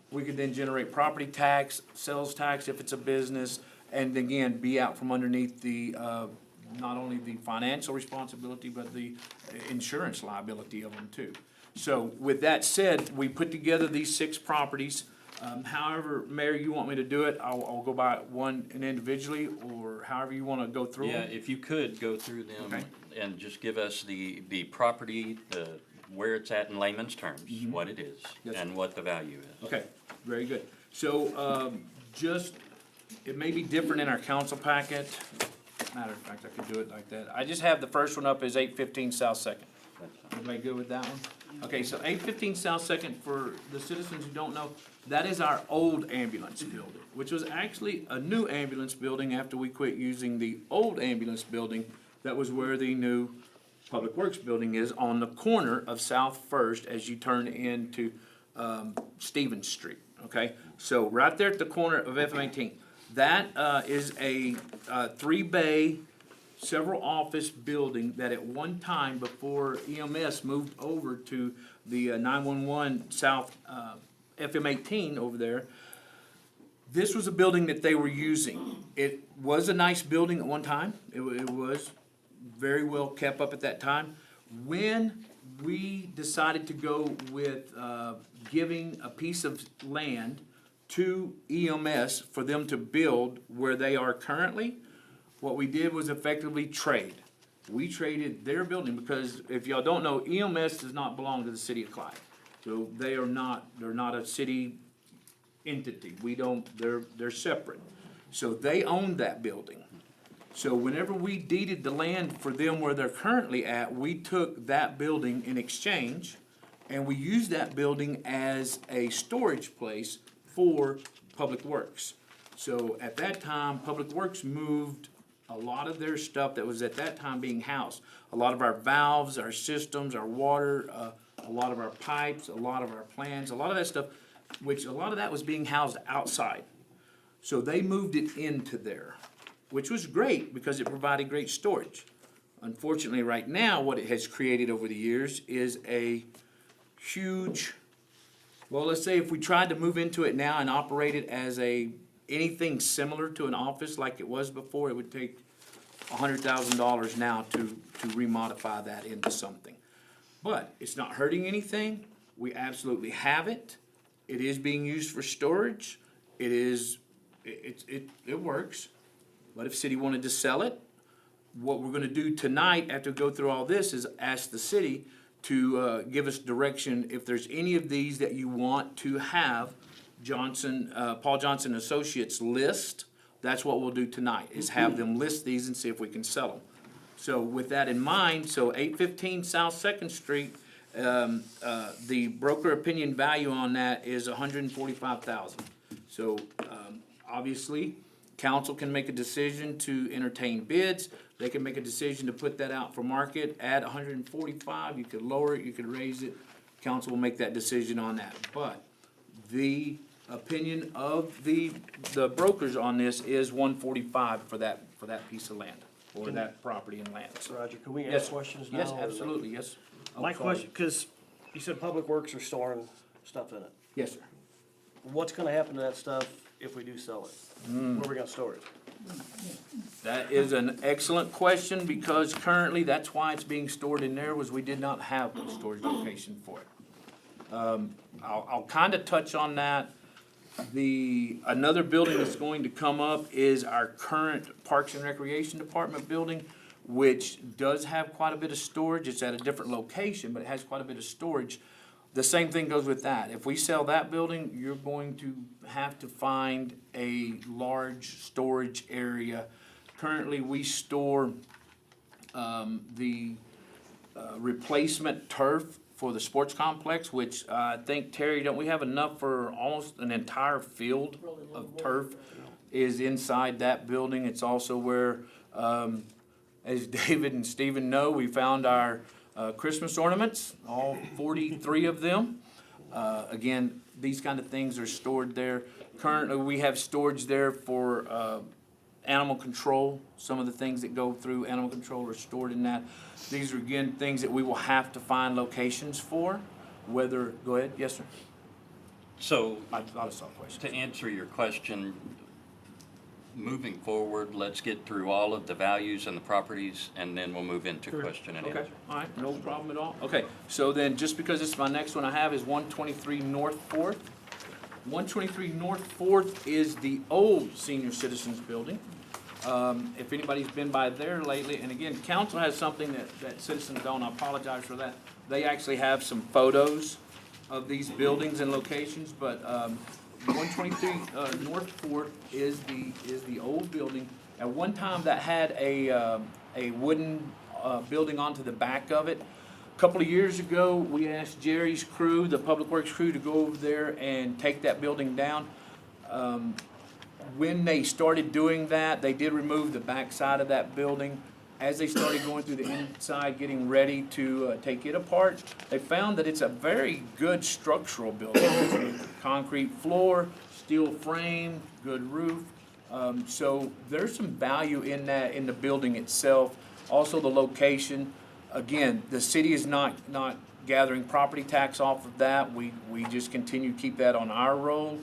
We could then generate property tax, sales tax if it's a business, and again, be out from underneath the, not only the financial responsibility, but the insurance liability of them too. So with that said, we put together these 6 properties. However, Mayor, you want me to do it, I'll go by one and individually, or however you wanna go through Yeah, them. if you could go through them Okay. and just give us the property, where it's at in layman's terms, what it is, Yes, and what the value is. Okay, very good. So, it may be different in our council packet. Matter of fact, I could do it like that. I just have the first one up as 815 South Second. Everybody good with that one? Okay, so 815 South Second, for the citizens who don't know, that is our old ambulance building, which was actually a new ambulance building after we quit using the old ambulance building. That was where the new Public Works building is, on the corner of South First as you turn into Stevens Street, okay? So right there at the corner of FM18. That is a 3-bay, several office building that at one time, before EMS moved over to the 911 South FM18 over there, This was a building that they were using. It was a nice building at one time. It was very well kept up at that time. When we decided to go with giving a piece of land to EMS for them to build where they are currently, what we did was effectively trade. We traded their building because if y'all don't know, EMS does not belong to the city of Clyde. So they're not a city entity. They're separate. So they own that building. So whenever we deeded the land for them where they're currently at, we took that building in exchange and we used that building as a storage place for Public Works. So at that time, Public Works moved a lot of their stuff that was at that time being housed. A lot of our valves, our systems, our water, a lot of our pipes, a lot of our plans, a lot of that stuff, which a lot of that was being housed outside. So they moved it into there, which was great because it provided great storage. Unfortunately, right now, what it has created over the years is a huge, well, let's say if we tried to move into it now and operate it as anything similar to an office like it was before, it would take $100,000 now to remodify that into something. But it's not hurting anything. We absolutely have it. It is being used for storage. It works. But if city wanted to sell it, what we're gonna do tonight, after we go through all this, is ask the city to give us direction if there's any of these that you want to have Paul Johnson Associates list. That's what we'll do tonight, is have them list these and see if we can sell them. So with that in mind, so 815 South Second Street, the broker opinion value on that is $145,000. So, obviously, council can make a decision to entertain bids. They can make a decision to put that out for market at 145. You could lower it, you could raise it. Council will make that decision on that. But the opinion of the brokers on this is 145 for that piece of land, or that property and land. So, Roger, can we yes, ask questions now? yes, or- absolutely, yes. Oh, My sorry. question, because you said Public Works are storing stuff in it. Yes, sir. What's gonna happen to that stuff if we do sell it? Where are we gonna store it? That is an excellent question, because currently, that's why it's being stored in there, was we did not have a storage location for it. I'll kind of touch on that. Another building that's going to come up is our current Parks and Recreation Department building, which does have quite a bit of storage. It's at a different location, but it has quite a bit of storage. The same thing goes with that. If we sell that building, you're going to have to find a large storage area. Currently, we store the replacement turf for the sports complex, which I think, Terry, don't we have enough for almost an entire field of turf is inside that building. It's also where, as David and Stephen know, we found our Christmas ornaments, all 43 of them. Again, these kind of things are stored there. Currently, we have storage there for animal control. Some of the things that go through animal control are stored in that. These are, again, things that we will have to find locations for, whether, go ahead, yes, sir. So, I saw a question. to answer your question, moving forward, let's get through all of the values and the properties, and then we'll move into question and Okay, answer. all right, no problem at all. Okay, so then, just because this is my next one I have is 123 North Fourth. 123 North Fourth is the old Senior Citizens Building. If anybody's been by there lately, and again, council has something that citizens don't, I apologize for that. They actually have some photos of these buildings and locations, but, 123 North Fourth is the old building. At one time, that had a wooden building onto the back of it. A couple of years ago, we asked Jerry's crew, the Public Works crew, to go over there and take that building down. When they started doing that, they did remove the back side of that building. As they started going through the inside, getting ready to take it apart, they found that it's a very good structural building. Concrete floor, steel frame, good roof. So there's some value in that, in the building itself. Also the location. Again, the city is not gathering property tax off of that. We just continue to keep that on our roll.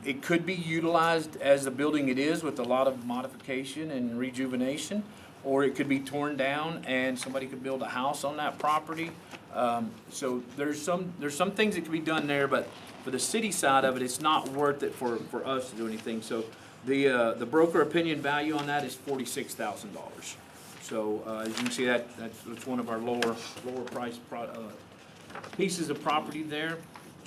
It could be utilized as the building it is with a lot of modification and rejuvenation, or it could be torn down and somebody could build a house on that property. So there's some things that can be done there, but for the city side of it, it's not worth it for us to do anything. So the broker opinion value on that is $46,000. So as you can see, that's one of our lower priced pieces of property there.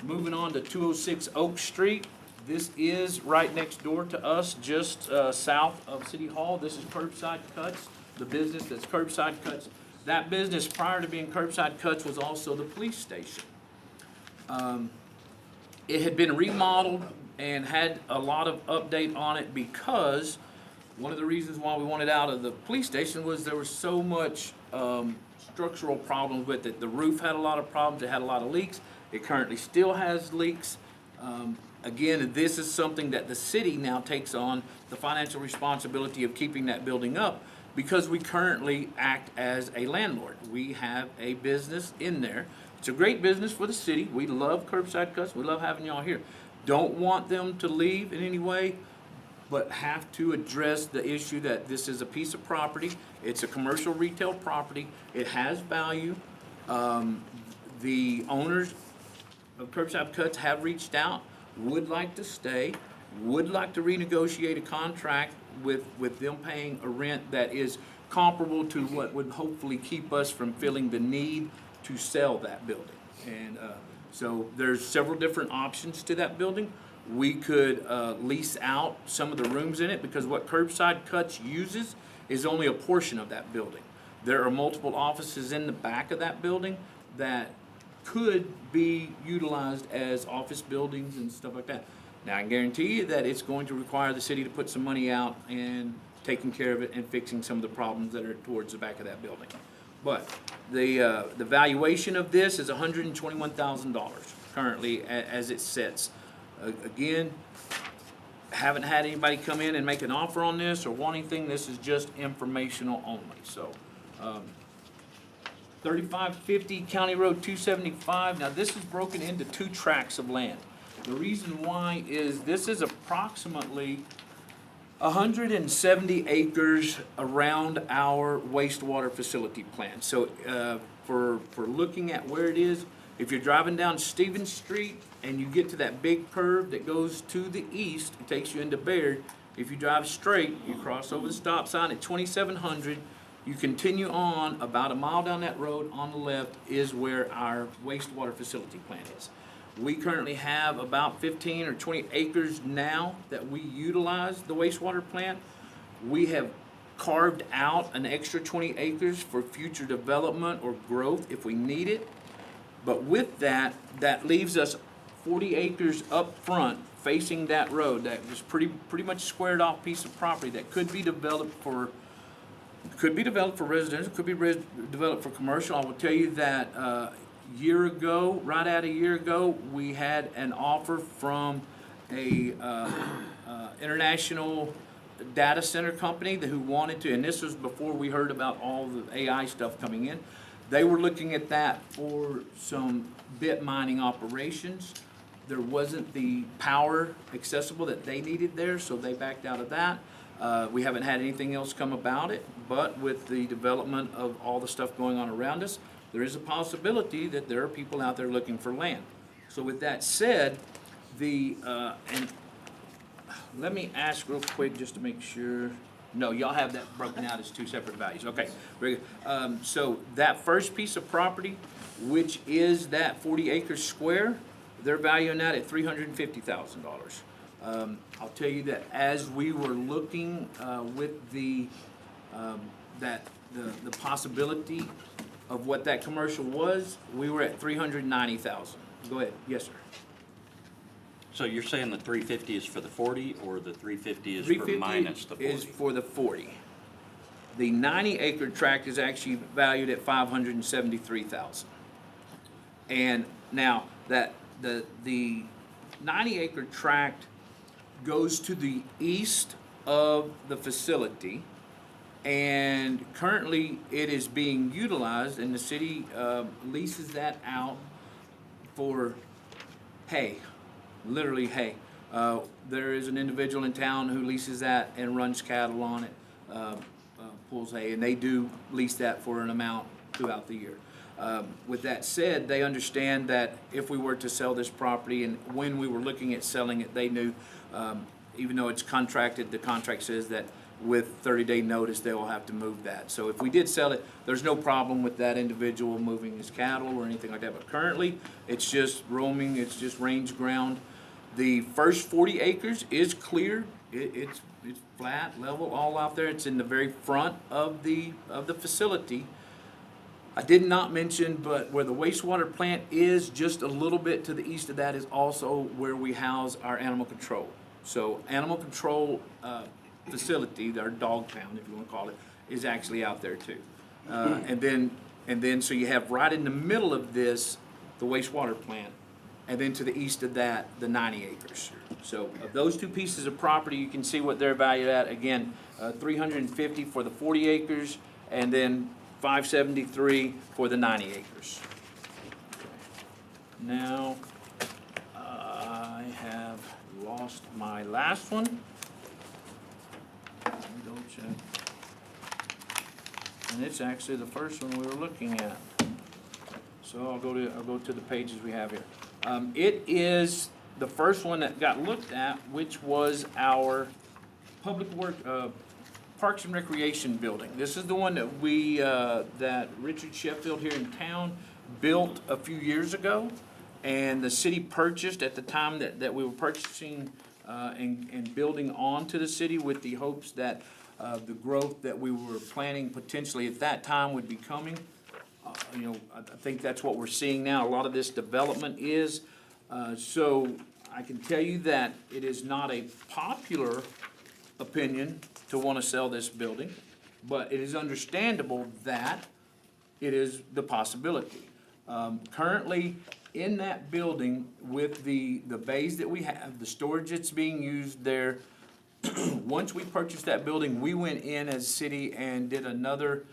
Moving on to 206 Oak Street. This is right next door to us, just south of City Hall. This is Curbside Cuts, the business that's Curbside Cuts. That business, prior to being Curbside Cuts, was also the police station. It had been remodeled and had a lot of update on it because one of the reasons why we wanted out of the police station was there was so much structural problems with it. The roof had a lot of problems. It had a lot of leaks. It currently still has leaks. Again, this is something that the city now takes on the financial responsibility of keeping that building up because we currently act as a landlord. We have a business in there. It's a great business for the city. We love Curbside Cuts. We love having y'all here. Don't want them to leave in any way, but have to address the issue that this is a piece of property. It's a commercial retail property. It has value. The owners of Curbside Cuts have reached out, would like to stay, would like to renegotiate a contract with them paying a rent that is comparable to what would hopefully keep us from feeling the need to sell that building. And so there's several different options to that building. We could lease out some of the rooms in it because what Curbside Cuts uses is only a portion of that building. There are multiple offices in the back of that building that could be utilized as office buildings and stuff like that. Now, I can guarantee you that it's going to require the city to put some money out and taking care of it and fixing some of the problems that are towards the back of that building. But the valuation of this is $121,000 currently as it sits. Again, haven't had anybody come in and make an offer on this or want anything. This is just informational only. So 3550 County Road 275. Now this is broken into two tracts of land. The reason why is this is approximately 170 acres around our wastewater facility plant. So for looking at where it is, if you're driving down Stevens Street and you get to that big curve that goes to the east, it takes you into Baird. If you drive straight, you cross over the stop sign at 2700, you continue on about a mile down that road on the left is where our wastewater facility plant is. We currently have about 15 or 20 acres now that we utilize the wastewater plant. We have carved out an extra 20 acres for future development or growth if we need it. But with that, that leaves us 40 acres up front facing that road that was pretty much squared off piece of property that could be developed for residential, could be developed for commercial. I will tell you that right at a year ago, we had an offer from a international data center company who wanted to, and this was before we heard about all the AI stuff coming in. They were looking at that for some bit mining operations. There wasn't the power accessible that they needed there, so they backed out of that. We haven't had anything else come about it, but with the development of all the stuff going on around us, there is a possibility that there are people out there looking for land. So with that said, and let me ask real quick just to make sure. No, y'all have that broken out as two separate values. Okay, very good. So that first piece of property, which is that 40 acres square, they're valuing that at $350,000. I'll tell you that as we were looking with the possibility of what that commercial was, we were at $390,000. Go ahead. Yes, sir. So you're saying the 350 is for the 40 or the 350 is for minus the 40? Is for the 40. The 90-acre tract is actually valued at $573,000. And now that the 90-acre tract goes to the east of the facility, and currently it is being utilized, and the city leases that out for hay, literally hay. There is an individual in town who leases that and runs cattle on it, pulls hay, and they do lease that for an amount throughout the year. With that said, they understand that if we were to sell this property, and when we were looking at selling it, they knew, even though it's contracted, the contract says that with 30-day notice, they will have to move that. So if we did sell it, there's no problem with that individual moving his cattle or anything like that. But currently, it's just roaming, it's just range ground. The first 40 acres is cleared. It's flat, level, all out there. It's in the very front of the facility. I did not mention, but where the wastewater plant is, just a little bit to the east of that, is also where we house our animal control. So animal control facility, our dog pound, if you want to call it, is actually out there too. And then so you have right in the middle of this, the wastewater plant, and then to the east of that, the 90 acres. So of those two pieces of property, you can see what they're valued at. Again, 350 for the 40 acres, and then 573 for the 90 acres. Now, I have lost my last one. Let me double check. And it's actually the first one we were looking at. So I'll go to the pages we have here. It is the first one that got looked at, which was our public work, Parks and Recreation building. This is the one that that Richard Sheffield here in town built a few years ago, and the city purchased at the time that we were purchasing and building onto the city with the hopes that the growth that we were planning potentially at that time would be coming. I think that's what we're seeing now. A lot of this development is. So I can tell you that it is not a popular opinion to want to sell this building, but it is understandable that it is the possibility. Currently, in that building, with the bays that we have, the storage that's being used there, once we purchased that building, we went in as a city and did another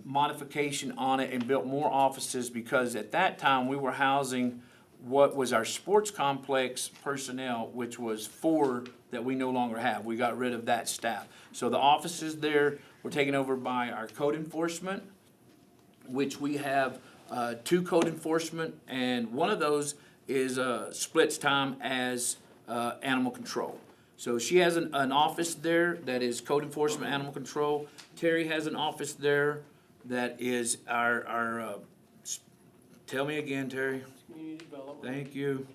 modification on it and built more offices, because at that time, we were housing what was our sports complex personnel, which was 4 that we no longer have. We got rid of that staff. So the offices there were taken over by our code enforcement, which we have 2 code enforcement, and one of those is splits time as animal control. So she has an office there that is code enforcement, animal control. Terry has an office there that is our tell me again, Terry. Community development. Thank you.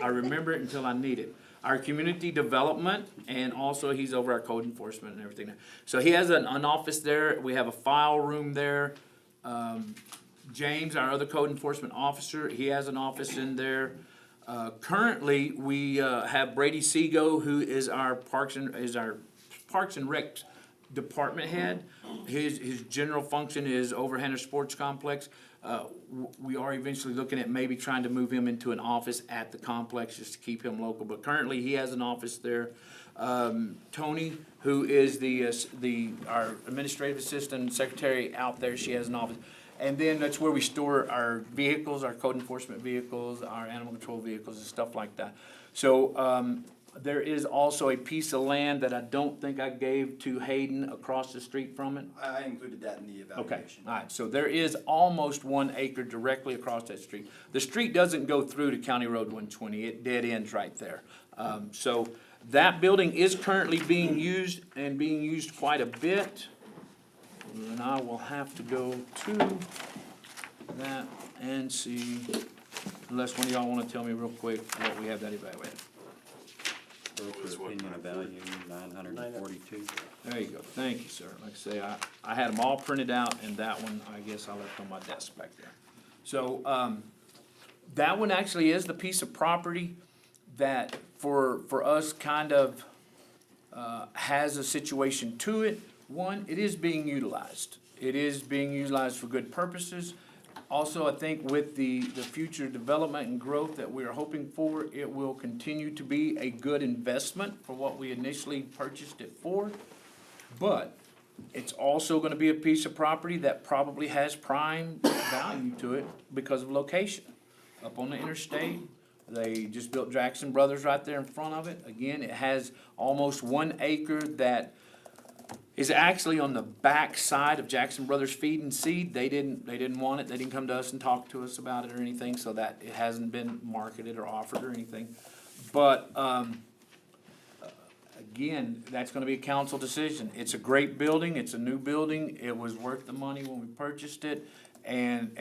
I remember it until I need it. Our community development, and also he's over our code enforcement and everything. So he has an office there. We have a file room there. James, our other code enforcement officer, he has an office in there. Currently, we have Brady Sego, who is our Parks and Rec department head. His general function is over Henner Sports Complex. We are eventually looking at maybe trying to move him into an office at the complex just to keep him local. But currently, he has an office there. Tony, who is our administrative assistant secretary out there, she has an office. And then that's where we store our vehicles, our code enforcement vehicles, our animal control vehicles, and stuff like that. So there is also a piece of land that I don't think I gave to Hayden across the street from it. I included that in the evaluation. Okay, all right, so there is almost 1 acre directly across that street. The street doesn't go through to County Road 120, it dead ends right there. So that building is currently being used, and being used quite a bit. And I will have to go to that and see, unless one of y'all wanna tell me real quick what we have that evaluated. Broker opinion of value, 942. There you go, thank you, sir. Like I say, I had them all printed out, and that one, I guess I left on my desk back there. So, that one actually is the piece of property that for us kind of, has a situation to it. One, it is being utilized. It is being utilized for good purposes. Also, I think with the future development and growth that we are hoping for, it will continue to be a good investment for what we initially purchased it for. But it's also gonna be a piece of property that probably has prime value to it because of location. Up on the interstate, They just built Jackson Brothers right there in front of it. Again, it has almost 1 acre that is actually on the back side of Jackson Brothers Feed and Seed. They didn't want it. They didn't come to us and talk to us about it or anything, so that it hasn't been marketed or offered or anything. But, again, that's gonna be a council decision. It's a great building. It's a new building. It was worth the money when we purchased it. And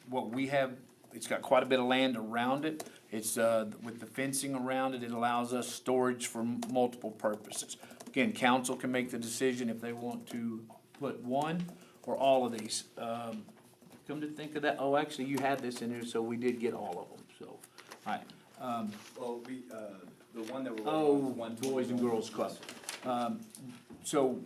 what we have, it's got quite a bit of land around it. It's, with the fencing around it, it allows us storage for multiple purposes. Again, council can make the decision if they want to put one or all of these. Come to think of that, oh, actually, you had this in here, so we did get all of them, so, all right. Well, the one that we're working on Oh, is one. Boys and Girls Club. So,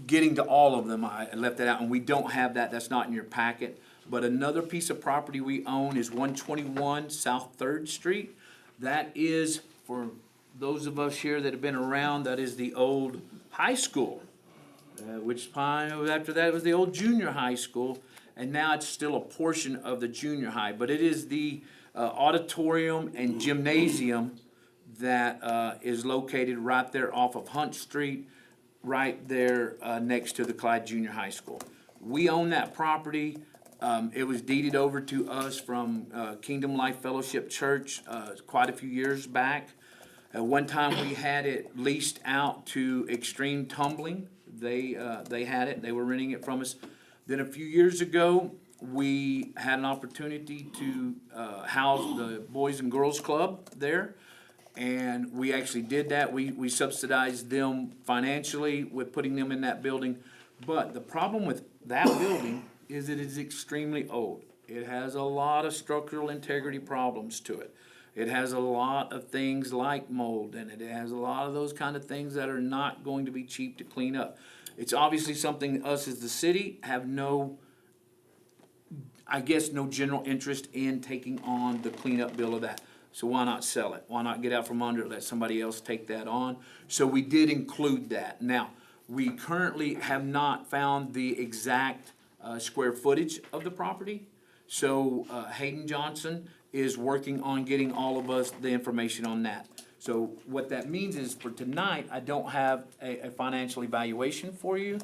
getting to all of them, I left that out, and we don't have that, that's not in your packet. But another piece of property we own is 121 South Third Street. That is, for those of us here that have been around, that is the old high school. Which after that was the old junior high school, and now it's still a portion of the junior high. But it is the auditorium and gymnasium that is located right there off of Hunt Street, right there next to the Clyde Junior High School. We own that property. It was deeded over to us from Kingdom Life Fellowship Church quite a few years back. At one time, we had it leased out to Extreme Tumbling. They had it, they were renting it from us. Then a few years ago, we had an opportunity to house the Boys and Girls Club there. And we actually did that. We subsidized them financially with putting them in that building. But the problem with that building is it is extremely old. It has a lot of structural integrity problems to it. It has a lot of things like mold in it. It has a lot of those kind of things that are not going to be cheap to clean up. It's obviously something us as the city have no general interest in taking on the cleanup bill of that. So why not sell it? Why not get out from under it, let somebody else take that on? So we did include that. Now, we currently have not found the exact square footage of the property. So Hayden Johnson is working on getting all of us the information on that. So what that means is for tonight, I don't have a financial evaluation for you.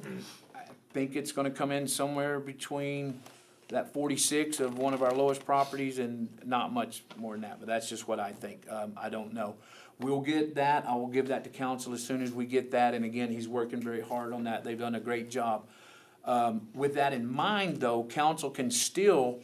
I think it's gonna come in somewhere between that 46 of one of our lowest properties and not much more than that, but that's just what I think. I don't know. We'll get that. I will give that to council as soon as we get that. And again, he's working very hard on that. They've done a great job. With that in mind, though, council can still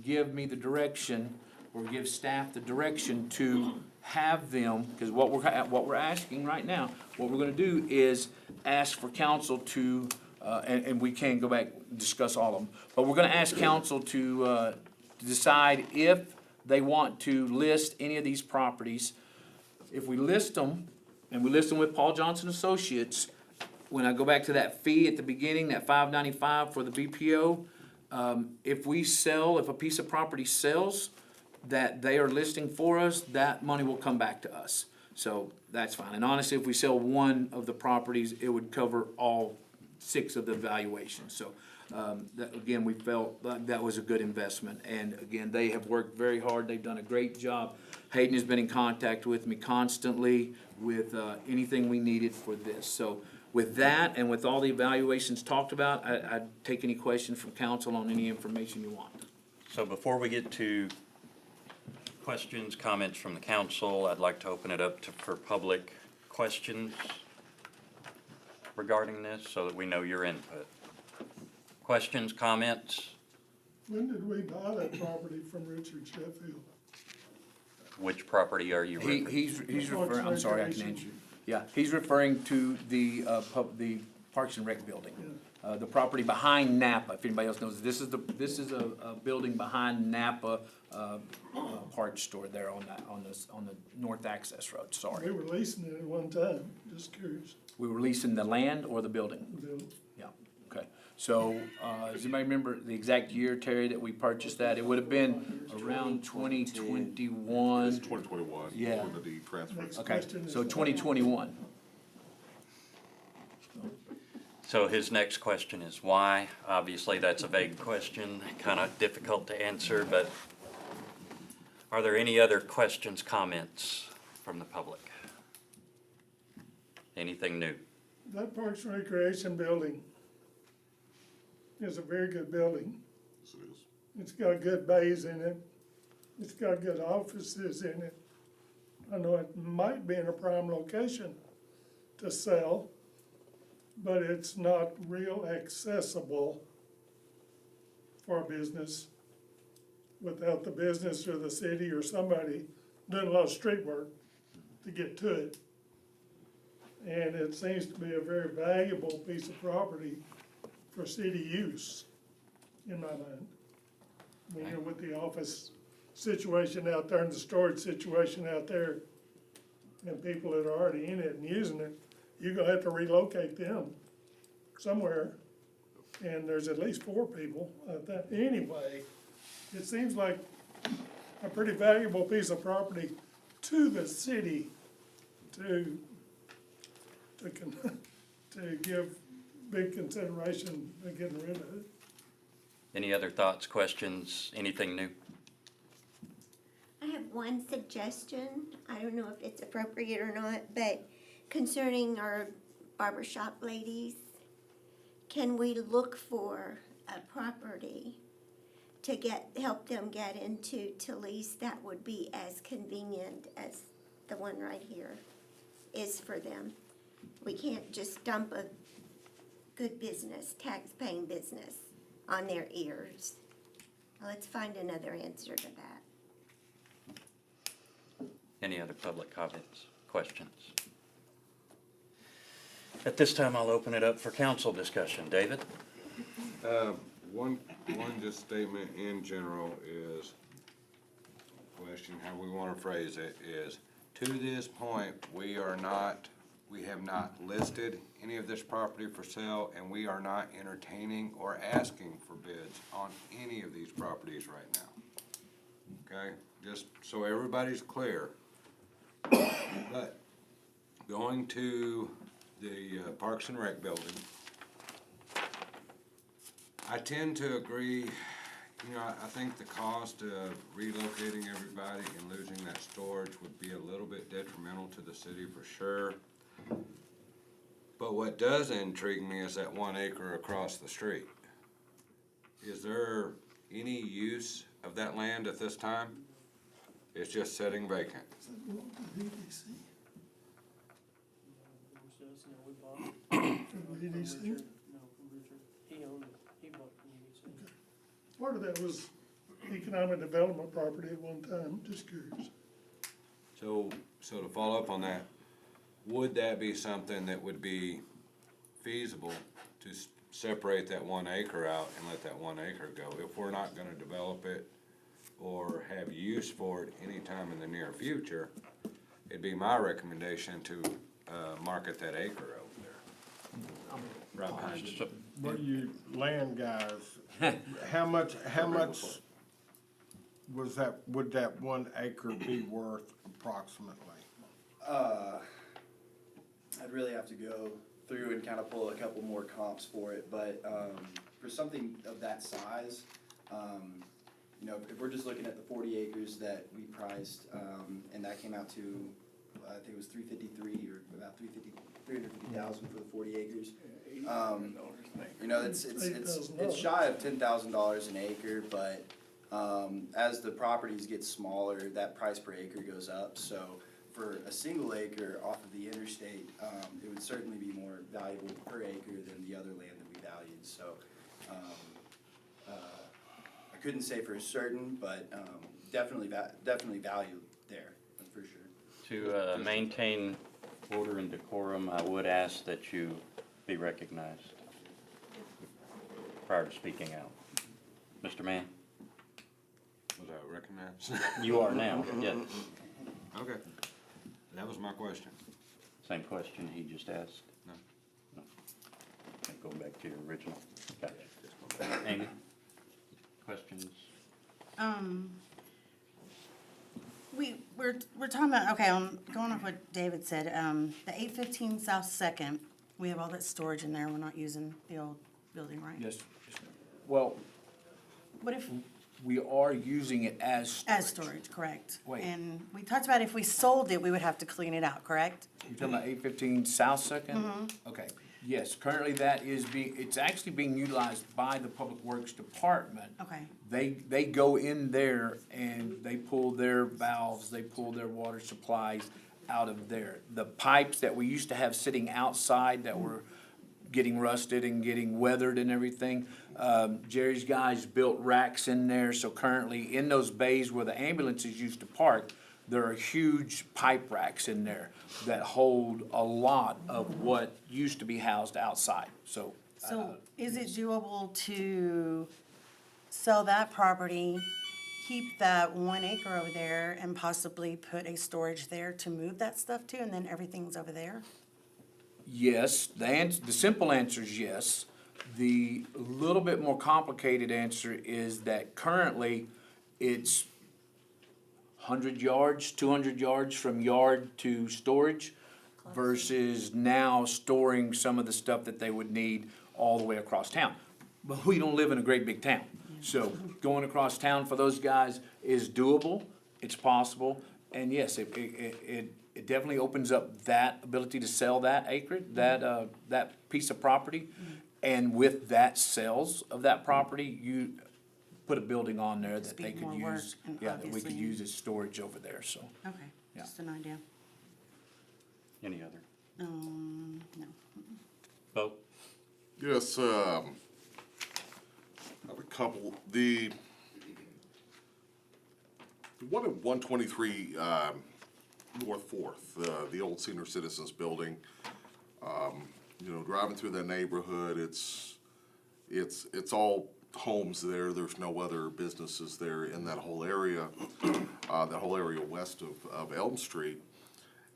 give me the direction or give staff the direction to have them, because what we're asking right now, what we're gonna do is ask for council to, and we can go back and discuss all of them, but we're gonna ask council to decide if they want to list any of these properties. If we list them, and we list them with Paul Johnson Associates, when I go back to that fee at the beginning, that $5.95 for the BPO, if a piece of property sells that they are listing for us, that money will come back to us. So that's fine. And honestly, if we sell one of the properties, it would cover all 6 of the valuations. So, again, we felt that was a good investment. And again, they have worked very hard. They've done a great job. Hayden has been in contact with me constantly with anything we needed for this. So with that and with all the evaluations talked about, I'd take any questions from council on any information you want. So before we get to questions, comments from the council, I'd like to open it up for public questions regarding this so that we know your input. Questions, comments? When did we buy that property from Richard Sheffield? Which property are you referring? He's referring, I'm sorry, I can answer you. Yeah, he's referring to the Parks and Rec building. The property behind Napa, if anybody else knows, this is a building behind Napa parts store there on the north access road, sorry. We were leasing it at one time, just curious. We were leasing the land or the building? The building. Yeah, okay. So, does anybody remember the exact year, Terry, that we purchased that? It would have been around 2021. It's 2021. Yeah. For the deed transfer. Okay, so 2021. So his next question is why? Obviously, that's a vague question, kind of difficult to answer, but Are there any other questions, comments from the public? Anything new? That Parks and Recreation building is a very good building. Yes, it is. It's got good bays in it. It's got good offices in it. I know it might be in a prime location to sell, but it's not real accessible for business without the business or the city or somebody doing a lot of street work to get to it. And it seems to be a very valuable piece of property for city use, in my mind. I mean, with the office situation out there and the storage situation out there, and people that are already in it and using it, you're gonna have to relocate them somewhere. And there's at least 4 people that, anyway, it seems like a pretty valuable piece of property to the city to give big consideration to getting rid of it. Any other thoughts, questions, anything new? I have one suggestion. I don't know if it's appropriate or not, but concerning our barbershop ladies, can we look for a property to help them get into to lease that would be as convenient as the one right here is for them? We can't just dump a good business, tax-paying business on their ears. Let's find another answer to that. Any other public comments, questions? At this time, I'll open it up for council discussion. David? One just statement in general is, question, how we wanna phrase it is, to this point, we have not listed any of this property for sale, and we are not entertaining or asking for bids on any of these properties right now. Okay, just so everybody's clear. But going to the Parks and Rec building, I tend to agree, I think the cost of relocating everybody and losing that storage would be a little bit detrimental to the city for sure. But what does intrigue me is that 1 acre across the street. Is there any use of that land at this time? It's just sitting vacant. Does that belong to VDC? We bought it From VDC? No, from Richard. He owned it. He bought it from EDC. Part of that was economic development property at one time, just curious. So to follow up on that, would that be something that would be feasible to separate that 1 acre out and let that 1 acre go? If we're not gonna develop it or have use for it anytime in the near future, it'd be my recommendation to, market that acre over there. Right behind you. What you land guys, how much would that 1 acre be worth approximately? I'd really have to go through and kind of pull a couple more comps for it, but for something of that size, if we're just looking at the 40 acres that we priced, and that came out to, I think it was 353 or about 350,000 for the 40 acres. It's shy of $10,000 an acre, but as the properties get smaller, that price per acre goes up. So for a single acre off of the interstate, it would certainly be more valuable per acre than the other land that we valued. So I couldn't say for certain, but definitely value there, for sure. To maintain order and decorum, I would ask that you be recognized prior to speaking out. Mr. Mann? Was I recognized? You are now, yes. Okay, that was my question. Same question he just asked? No. No. Okay, go back to your original. Gotcha. Amy? Questions? We're talking about, okay, going off what David said, the 815 South Second, we have all that storage in there, we're not using the old building, right? Yes. Well, What if We are using it as storage. As storage, correct. Wait. And we talked about if we sold it, we would have to clean it out, correct? You're talking about 815 South Second? Okay, yes, currently that is it's actually being utilized by the Public Works Department. Okay. They go in there and they pull their valves, they pull their water supplies out of there. The pipes that we used to have sitting outside that were getting rusted and getting weathered and everything, Jerry's guys built racks in there, so currently in those bays where the ambulances used to park, there are huge pipe racks in there that hold a lot of what used to be housed outside, so. So is it doable to sell that property, keep that 1 acre over there, and possibly put a storage there to move that stuff to, and then everything's over there? Yes, the simple answer is yes. The little bit more complicated answer is that currently it's 100 yards, 200 yards from yard to storage versus now storing some of the stuff that they would need all the way across town. But we don't live in a great big town. So going across town for those guys is doable, it's possible, and yes, it definitely opens up that ability to sell that acreage, that piece of property. And with that sales of that property, you put a building on there that they Speak could more work, use, and that we could obviously- use as storage over there, so. Okay, Yeah. just an idea. Any other? No. Bo? Yes, I have a couple. The one at 123 North Fourth, the old Senior Citizens Building. You know, driving through that neighborhood, it's all homes there. There's no other businesses there in that whole area, west of Elm Street.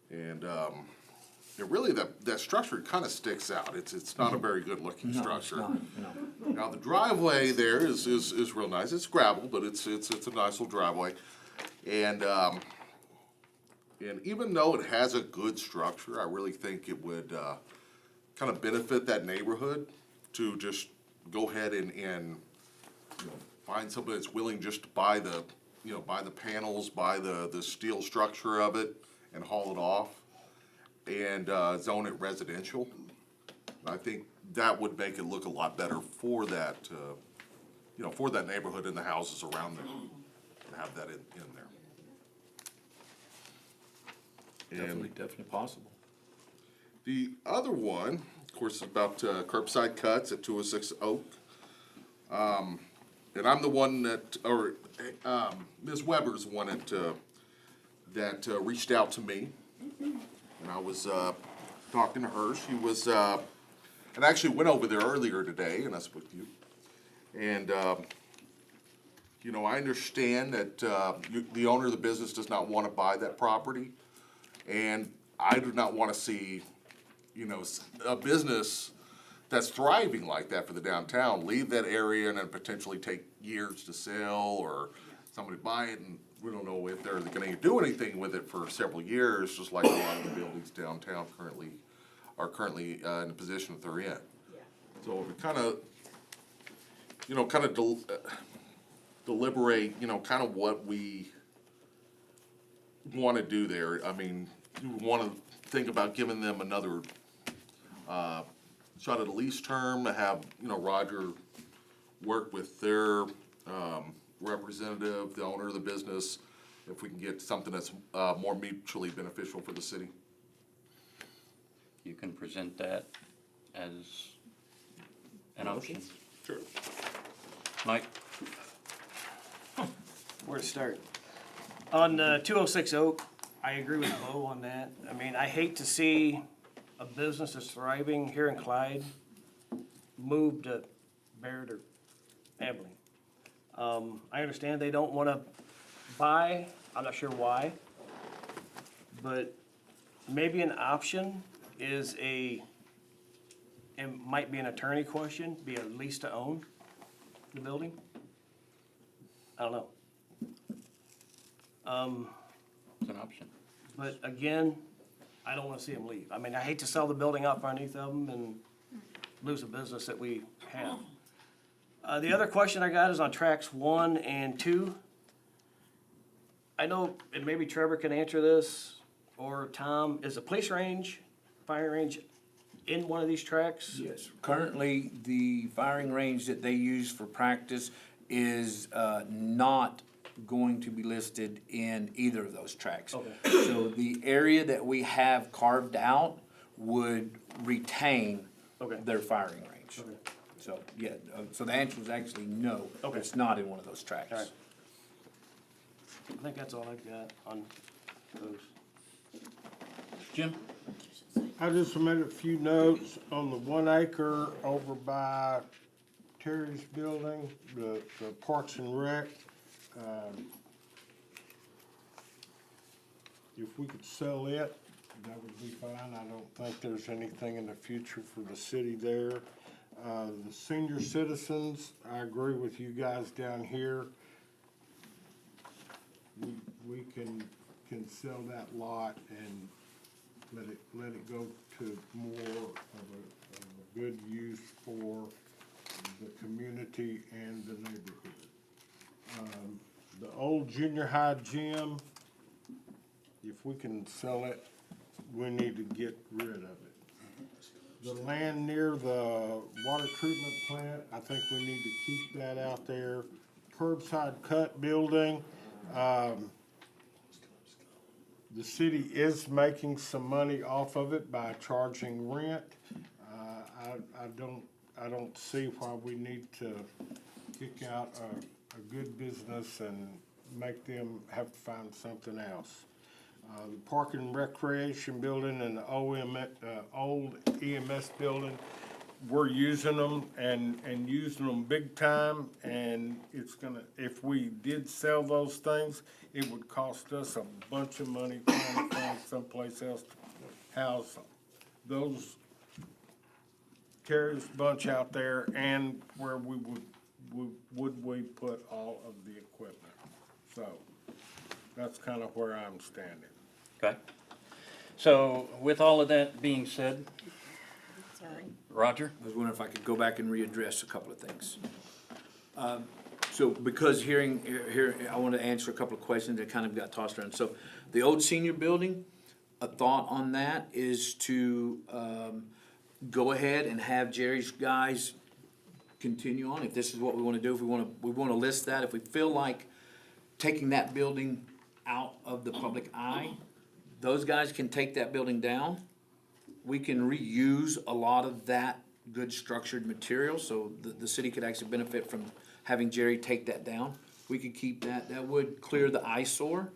And really, that structure kind of sticks out. It's not a very good-looking structure. No, it's not, no. Now, the driveway there is real nice. It's gravel, but it's a nice little driveway. And even though it has a good structure, I really think it would kind of benefit that neighborhood to just go ahead and you know, find somebody that's willing just to buy the panels, buy the steel structure of it and haul it off and zone it residential. I think that would make it look a lot better for that, for that neighborhood and the houses around there, and have that in there. Definitely possible. The other one, of course, is about curbside cuts at 206 Oak. And I'm the one Ms. Weber's the one that reached out to me. And I was talking to her. She was, and I actually went over there earlier today, and I spoke to you. And, I understand that the owner of the business does not want to buy that property. And I do not want to see, a business that's thriving like that for the downtown leave that area and then potentially take years to sell or somebody buy it and we don't know if they're going to do anything with it for several years, just like a lot of the buildings downtown are currently in the position that they're in. So we kind of deliberate, kind of what we want to do there. I mean, you want to think about giving them another shot at a lease term, to have, Roger work with their representative, the owner of the business, if we can get something that's more mutually beneficial for the city. You can present that as an option. Sure. Mike? Where to start? On 206 Oak, I agree with Bo on that. I mean, I hate to see a business that's thriving here in Clyde move to Barrett or Abilene. I understand they don't want to buy, I'm not sure why, but maybe an option is it might be an attorney question, be a lease to own the building. I don't know. It's an option. But again, I don't wanna see them leave. I mean, I hate to sell the building off underneath of them and lose a business that we have. The other question I got is on tracks 1 and 2. I know, and maybe Trevor can answer this, or Tom, is the police range, fire range in one of these tracks? Yes, currently, the firing range that they use for practice is not going to be listed in either of those tracks. Okay. So the area that we have carved out would retain Okay. their firing range. Okay. So, yeah, so the answer is actually no, Okay. it's not in one of those tracks. All right. I think that's all I've got on those. Jim? I just made a few notes on the 1 acre over by Terry's building, the Parks and Rec. If we could sell it, that would be fine. I don't think there's anything in the future for the city there. The senior citizens, I agree with you guys down here. We can sell that lot and let it go to more of a good use for the community and the neighborhood. The old junior high gym, if we can sell it, we need to get rid of it. The land near the water treatment plant, I think we need to keep that out there. Curbside cut building, the city is making some money off of it by charging rent. I don't see why we need to kick out a good business and make them have to find something else. The Park and Recreation Building and the old EMS building, we're using them and using them big time, and it's gonna, if we did sell those things, it would cost us a bunch of money trying to find someplace else to house those Terry's bunch out there, and where we would put all of the equipment. So, that's kind of where I'm standing. Okay. So with all of that being said, Roger? I was wondering if I could go back and readdress a couple of things. So because here, I want to answer a couple of questions that kind of got tossed around. So the old senior building, a thought on that is to go ahead and have Jerry's guys continue on. If this is what we want to do, if we want to list that, if we feel like taking that building out of the public eye, those guys can take that building down. We can reuse a lot of that good structured material, so the city could actually benefit from having Jerry take that down. We could keep that, that would clear the eyesore,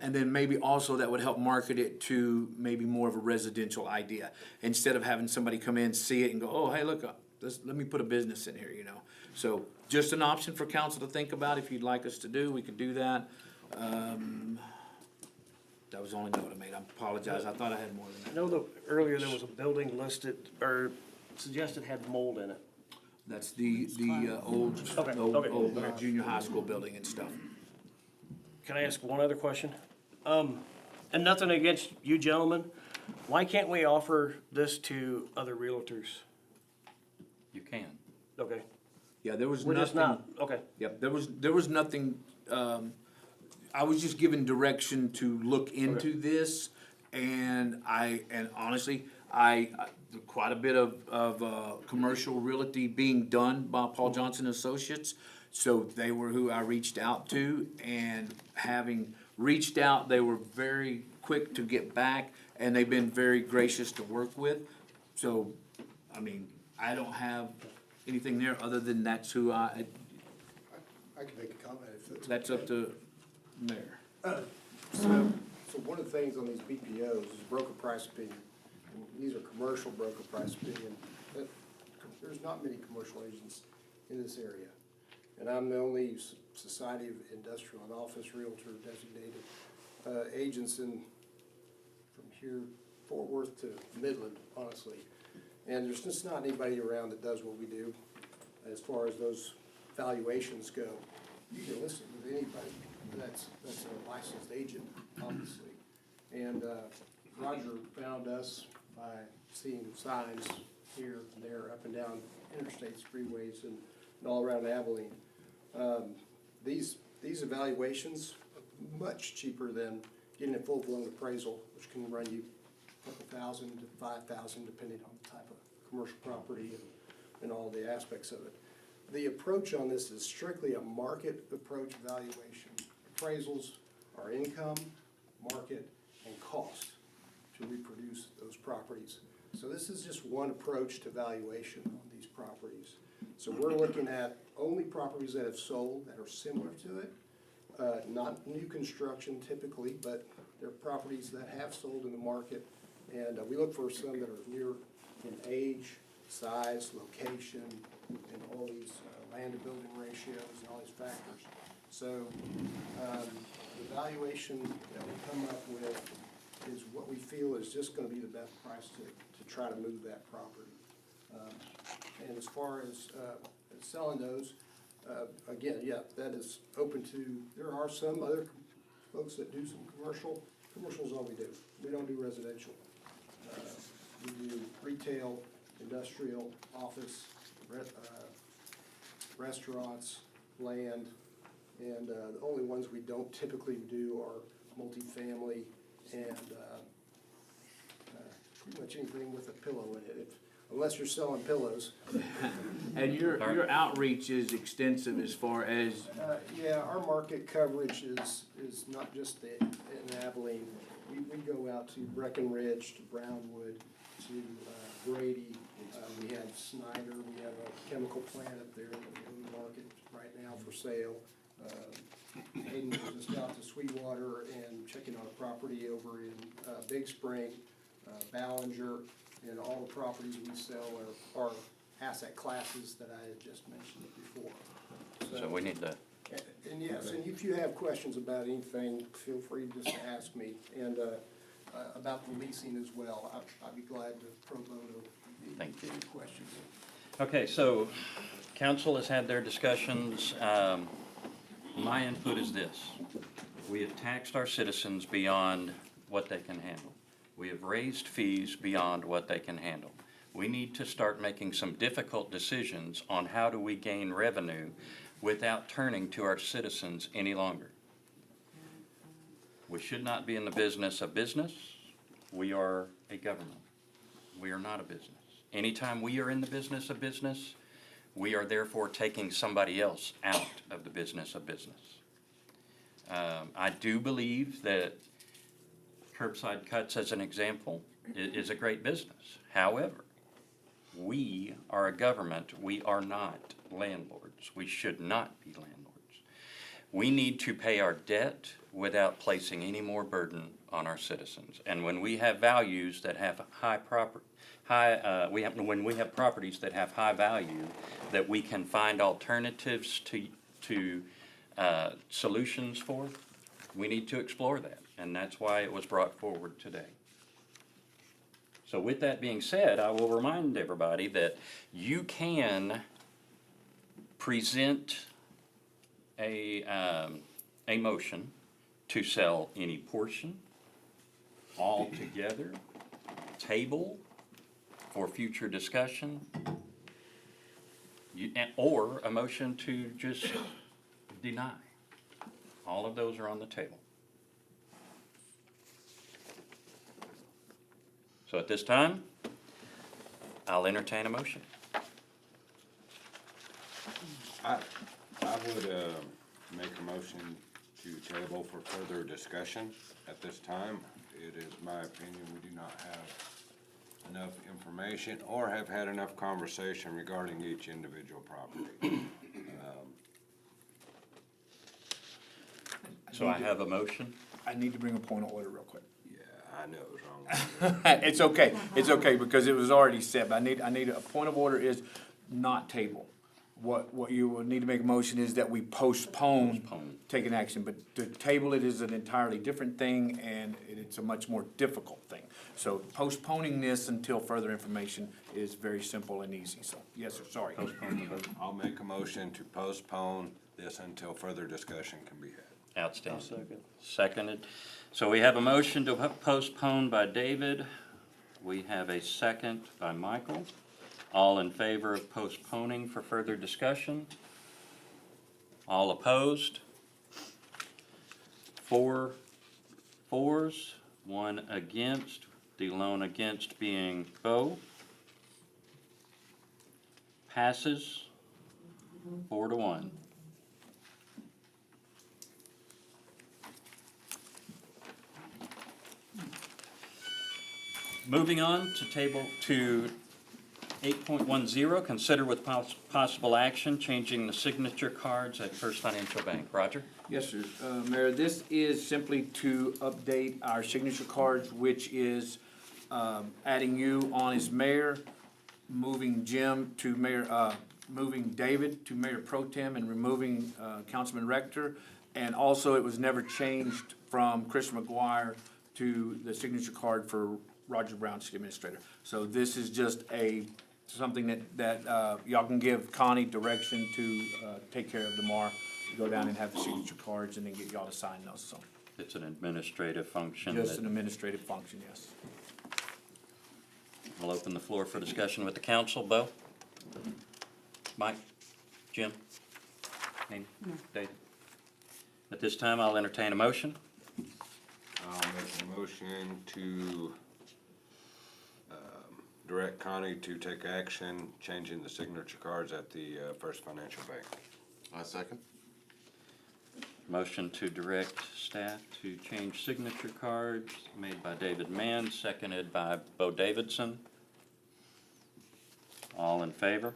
and then maybe also that would help market it to maybe more of a residential idea. Instead of having somebody come in, see it, and go, oh, hey, look, let me put a business in here, you know? So, just an option for council to think about. If you'd like us to do, we could do that. That was the only note I made. I apologize. I thought I had more than that. I know that earlier there was a building listed, or suggested had mold in it. That's the old junior high school building and stuff. Can I ask one other question? And nothing against you gentlemen, why can't we offer this to other realtors? You can. Okay. Yeah, there was We're nothing. just not, okay. Yep, there was nothing, I was just given direction to look into this, and honestly, quite a bit of commercial realty being done by Paul Johnson Associates, so they were who I reached out to, and having reached out, they were very quick to get back, and they've been very gracious to work with, so, I mean, I don't have anything there other than that's who I can make a comment if it's. that's up to Mayor. So one of the things on these BPOs is broker price opinion. And these are commercial broker price opinion. There's not many commercial agents in this area. And I'm the only Society of Industrial and Office Realtor designated agents from here, Fort Worth to Midland, honestly. And there's just not anybody around that does what we do as far as those valuations go. You can listen with anybody that's a licensed agent, obviously. And Roger found us by seeing signs here and there, up and down interstates, freeways, and and all around Abilene. These evaluations are much cheaper than getting a full-blown appraisal, which can run you a couple thousand to 5,000, depending on the type of commercial property and all the aspects of it. The approach on this is strictly a market approach valuation. Appraisals are income, market, and cost to reproduce those properties. So this is just one approach to valuation on these properties. So we're looking at only properties that have sold that are similar to it, not new construction typically, but they're properties that have sold in the market. And we look for some that are near in age, size, location, and all these land to building ratios and all these factors. So the valuation that we come up with is what we feel is just gonna be the best price to try to move that property. And as far as selling those, again, yeah, that is open to, there are some other folks that do some commercial. Commercial's all we do. We don't do residential. We do retail, industrial, office, restaurants, land, and the only ones we don't typically do are multifamily and pretty much anything with a pillow in it, unless you're selling pillows. And your outreach is extensive as far as, Yeah, our market coverage is not just in Abilene. We go out to Breckenridge, to Brownwood, to Brady. We have Snyder, we have a chemical plant up there in the market right now for sale. Hayden was just out to Sweetwater and checking on a property over in Big Spring, Ballinger, and all the properties we sell are asset classes that I had just mentioned before. So we need to, And yes, and if you have questions about anything, feel free just to ask me, and about the leasing as well. I'd be glad to pro bono thank you. any questions. Okay, so council has had their discussions. My input is this. We have taxed our citizens beyond what they can handle. We have raised fees beyond what they can handle. We need to start making some difficult decisions on how do we gain revenue without turning to our citizens any longer. We should not be in the business of business. We are a government. We are not a business. Anytime we are in the business of business, we are therefore taking somebody else out of the business of business. I do believe that curbside cuts, as an example, is a great business. However, we are a government. We are not landlords. We should not be landlords. We need to pay our debt without placing any more burden on our citizens. And when we have values that have when we have properties that have high value, that we can find alternatives to solutions for, we need to explore that. And that's why it was brought forward today. So with that being said, I will remind everybody that you can present a motion to sell any portion, all together, table for future discussion, or a motion to just deny. All of those are on the table. So at this time, I'll entertain a motion. I would make a motion to table for further discussion at this time. It is my opinion we do not have enough information or have had enough conversation regarding each individual property. So I have a motion. I need to bring a point of order real quick. Yeah, I know it was wrong. It's okay, because it was already said, but I need, a point of order is not table. What you will need to make a motion is that we postpone taking action, but to table it is an entirely different thing, and it's a much more difficult thing. So postponing this until further information is very simple and easy, so, yes, sir, sorry. I'll make a motion to postpone this until further discussion can be had. Outstanding. Seconded. So we have a motion to postpone by David. We have a second by Michael. All in favor of postponing for further discussion? All opposed? 4 fours, 1 against, the lone against being Bo. Passes 4-1. Moving on to table to 8.10, consider with possible action changing the signature cards at First Financial Bank. Roger? Yes, sir. Mayor, this is simply to update our signature cards, which is adding you on as mayor, moving Jim to mayor, moving David to mayor pro tem, and removing Councilman Rector. And also, it was never changed from Chris McGuire to the signature card for Roger Brown, city administrator. So this is just something that y'all can give Connie direction to take care of tomorrow. Go down and have the signature cards and then get y'all to sign those, so. It's an administrative function. Just an administrative function, yes. I'll open the floor for discussion with the council. Bo? Mike? Jim? Amy? David? At this time, I'll entertain a motion. I'll make a motion to direct Connie to take action, changing the signature cards at the First Financial Bank. I second. Motion to direct staff to change signature cards made by David Mann, seconded by Bo Davidson. All in favor?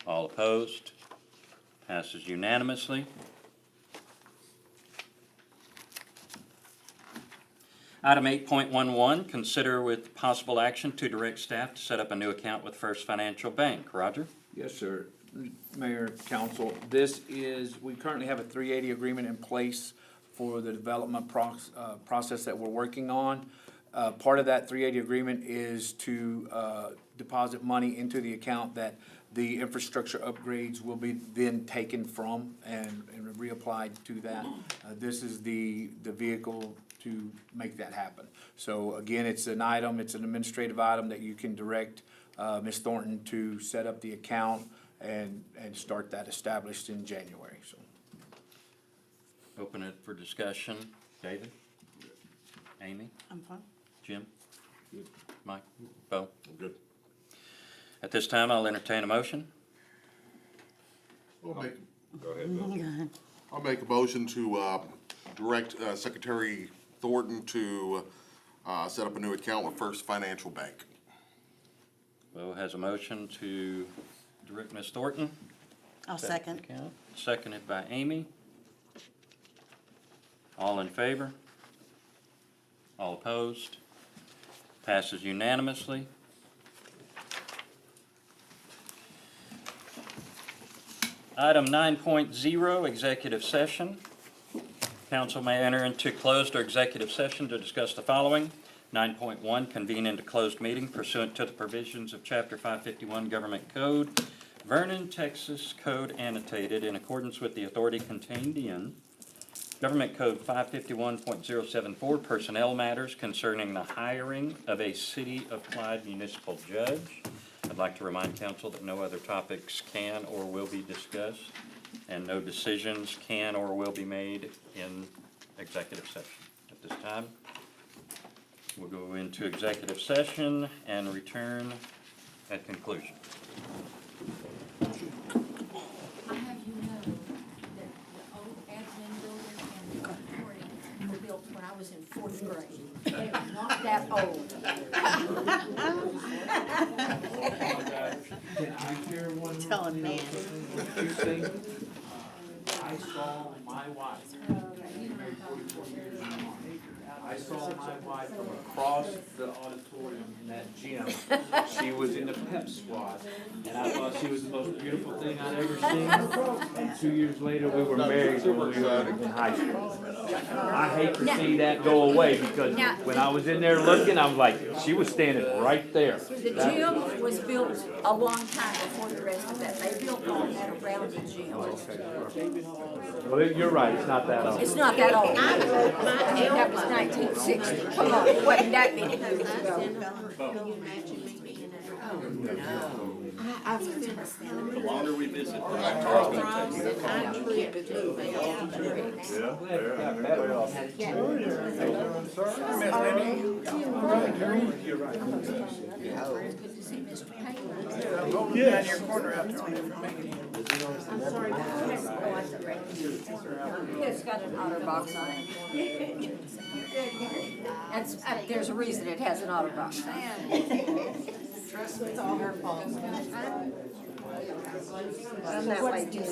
All opposed? Passes unanimously. Item 8.11, consider with possible action to direct staff to set up a new account with First Financial Bank. Roger? Yes, sir. Mayor, council, this is, we currently have a 380 agreement in place for the development process that we're working on. Part of that 380 agreement is to deposit money into the account that the infrastructure upgrades will be then taken from and reapplied to that. This is the vehicle to make that happen. So again, it's an administrative item that you can direct Ms. Thornton to set up the account and start that established in January, so. Open it for discussion. David? Amy? I'm fine. Jim? Mike? Bo? Good. At this time, I'll entertain a motion. Go ahead, Go ahead. I'll make a motion to direct Secretary Thornton to set up a new account with First Financial Bank. Bo has a motion to direct Ms. Thornton. I'll second. Account, seconded by Amy. All in favor? All opposed? Passes unanimously. Item 9.0, executive session. Council may enter into closed or executive session to discuss the following. 9.1, convene into closed meeting pursuant to the provisions of Chapter 551 Government Code, Vernon, Texas Code annotated in accordance with the authority contained in Government Code 551.074, personnel matters concerning the hiring of a City of Clyde municipal judge. I'd like to remind council that no other topics can or will be discussed, and no decisions can or will be made in executive session. At this time, we'll go into executive session and return at conclusion. I have you know that the old admin building and the recording were built when I was in 4th grade. They are not that old. Can I share one? Tell a man. I saw my wife, married 44 years now. I saw my wife from across the auditorium in that gym. She was in the pep squad, and I thought she was the most beautiful thing I'd ever seen. And 2 years later, we were married when we were in high school. I hate to see that go away, because when I was in there looking, I was like, she was standing right there. The gym was built a long time before the rest of that. They built all that around the gym. Well, you're right, it's not that old. It's not that old. That was 19 1960. Come on, it wasn't that many years ago. Can you imagine me being at home? No. I've spent The longer we visit, the longer it's gonna take. and I tripped moving all the bricks. Good to see Mr. Payne. Hold it down your corner out there for making it. I'm sorry, it's got an otter box on it. That's, there's a reason it has an otter box on it. It's all her fault. I'm that way too.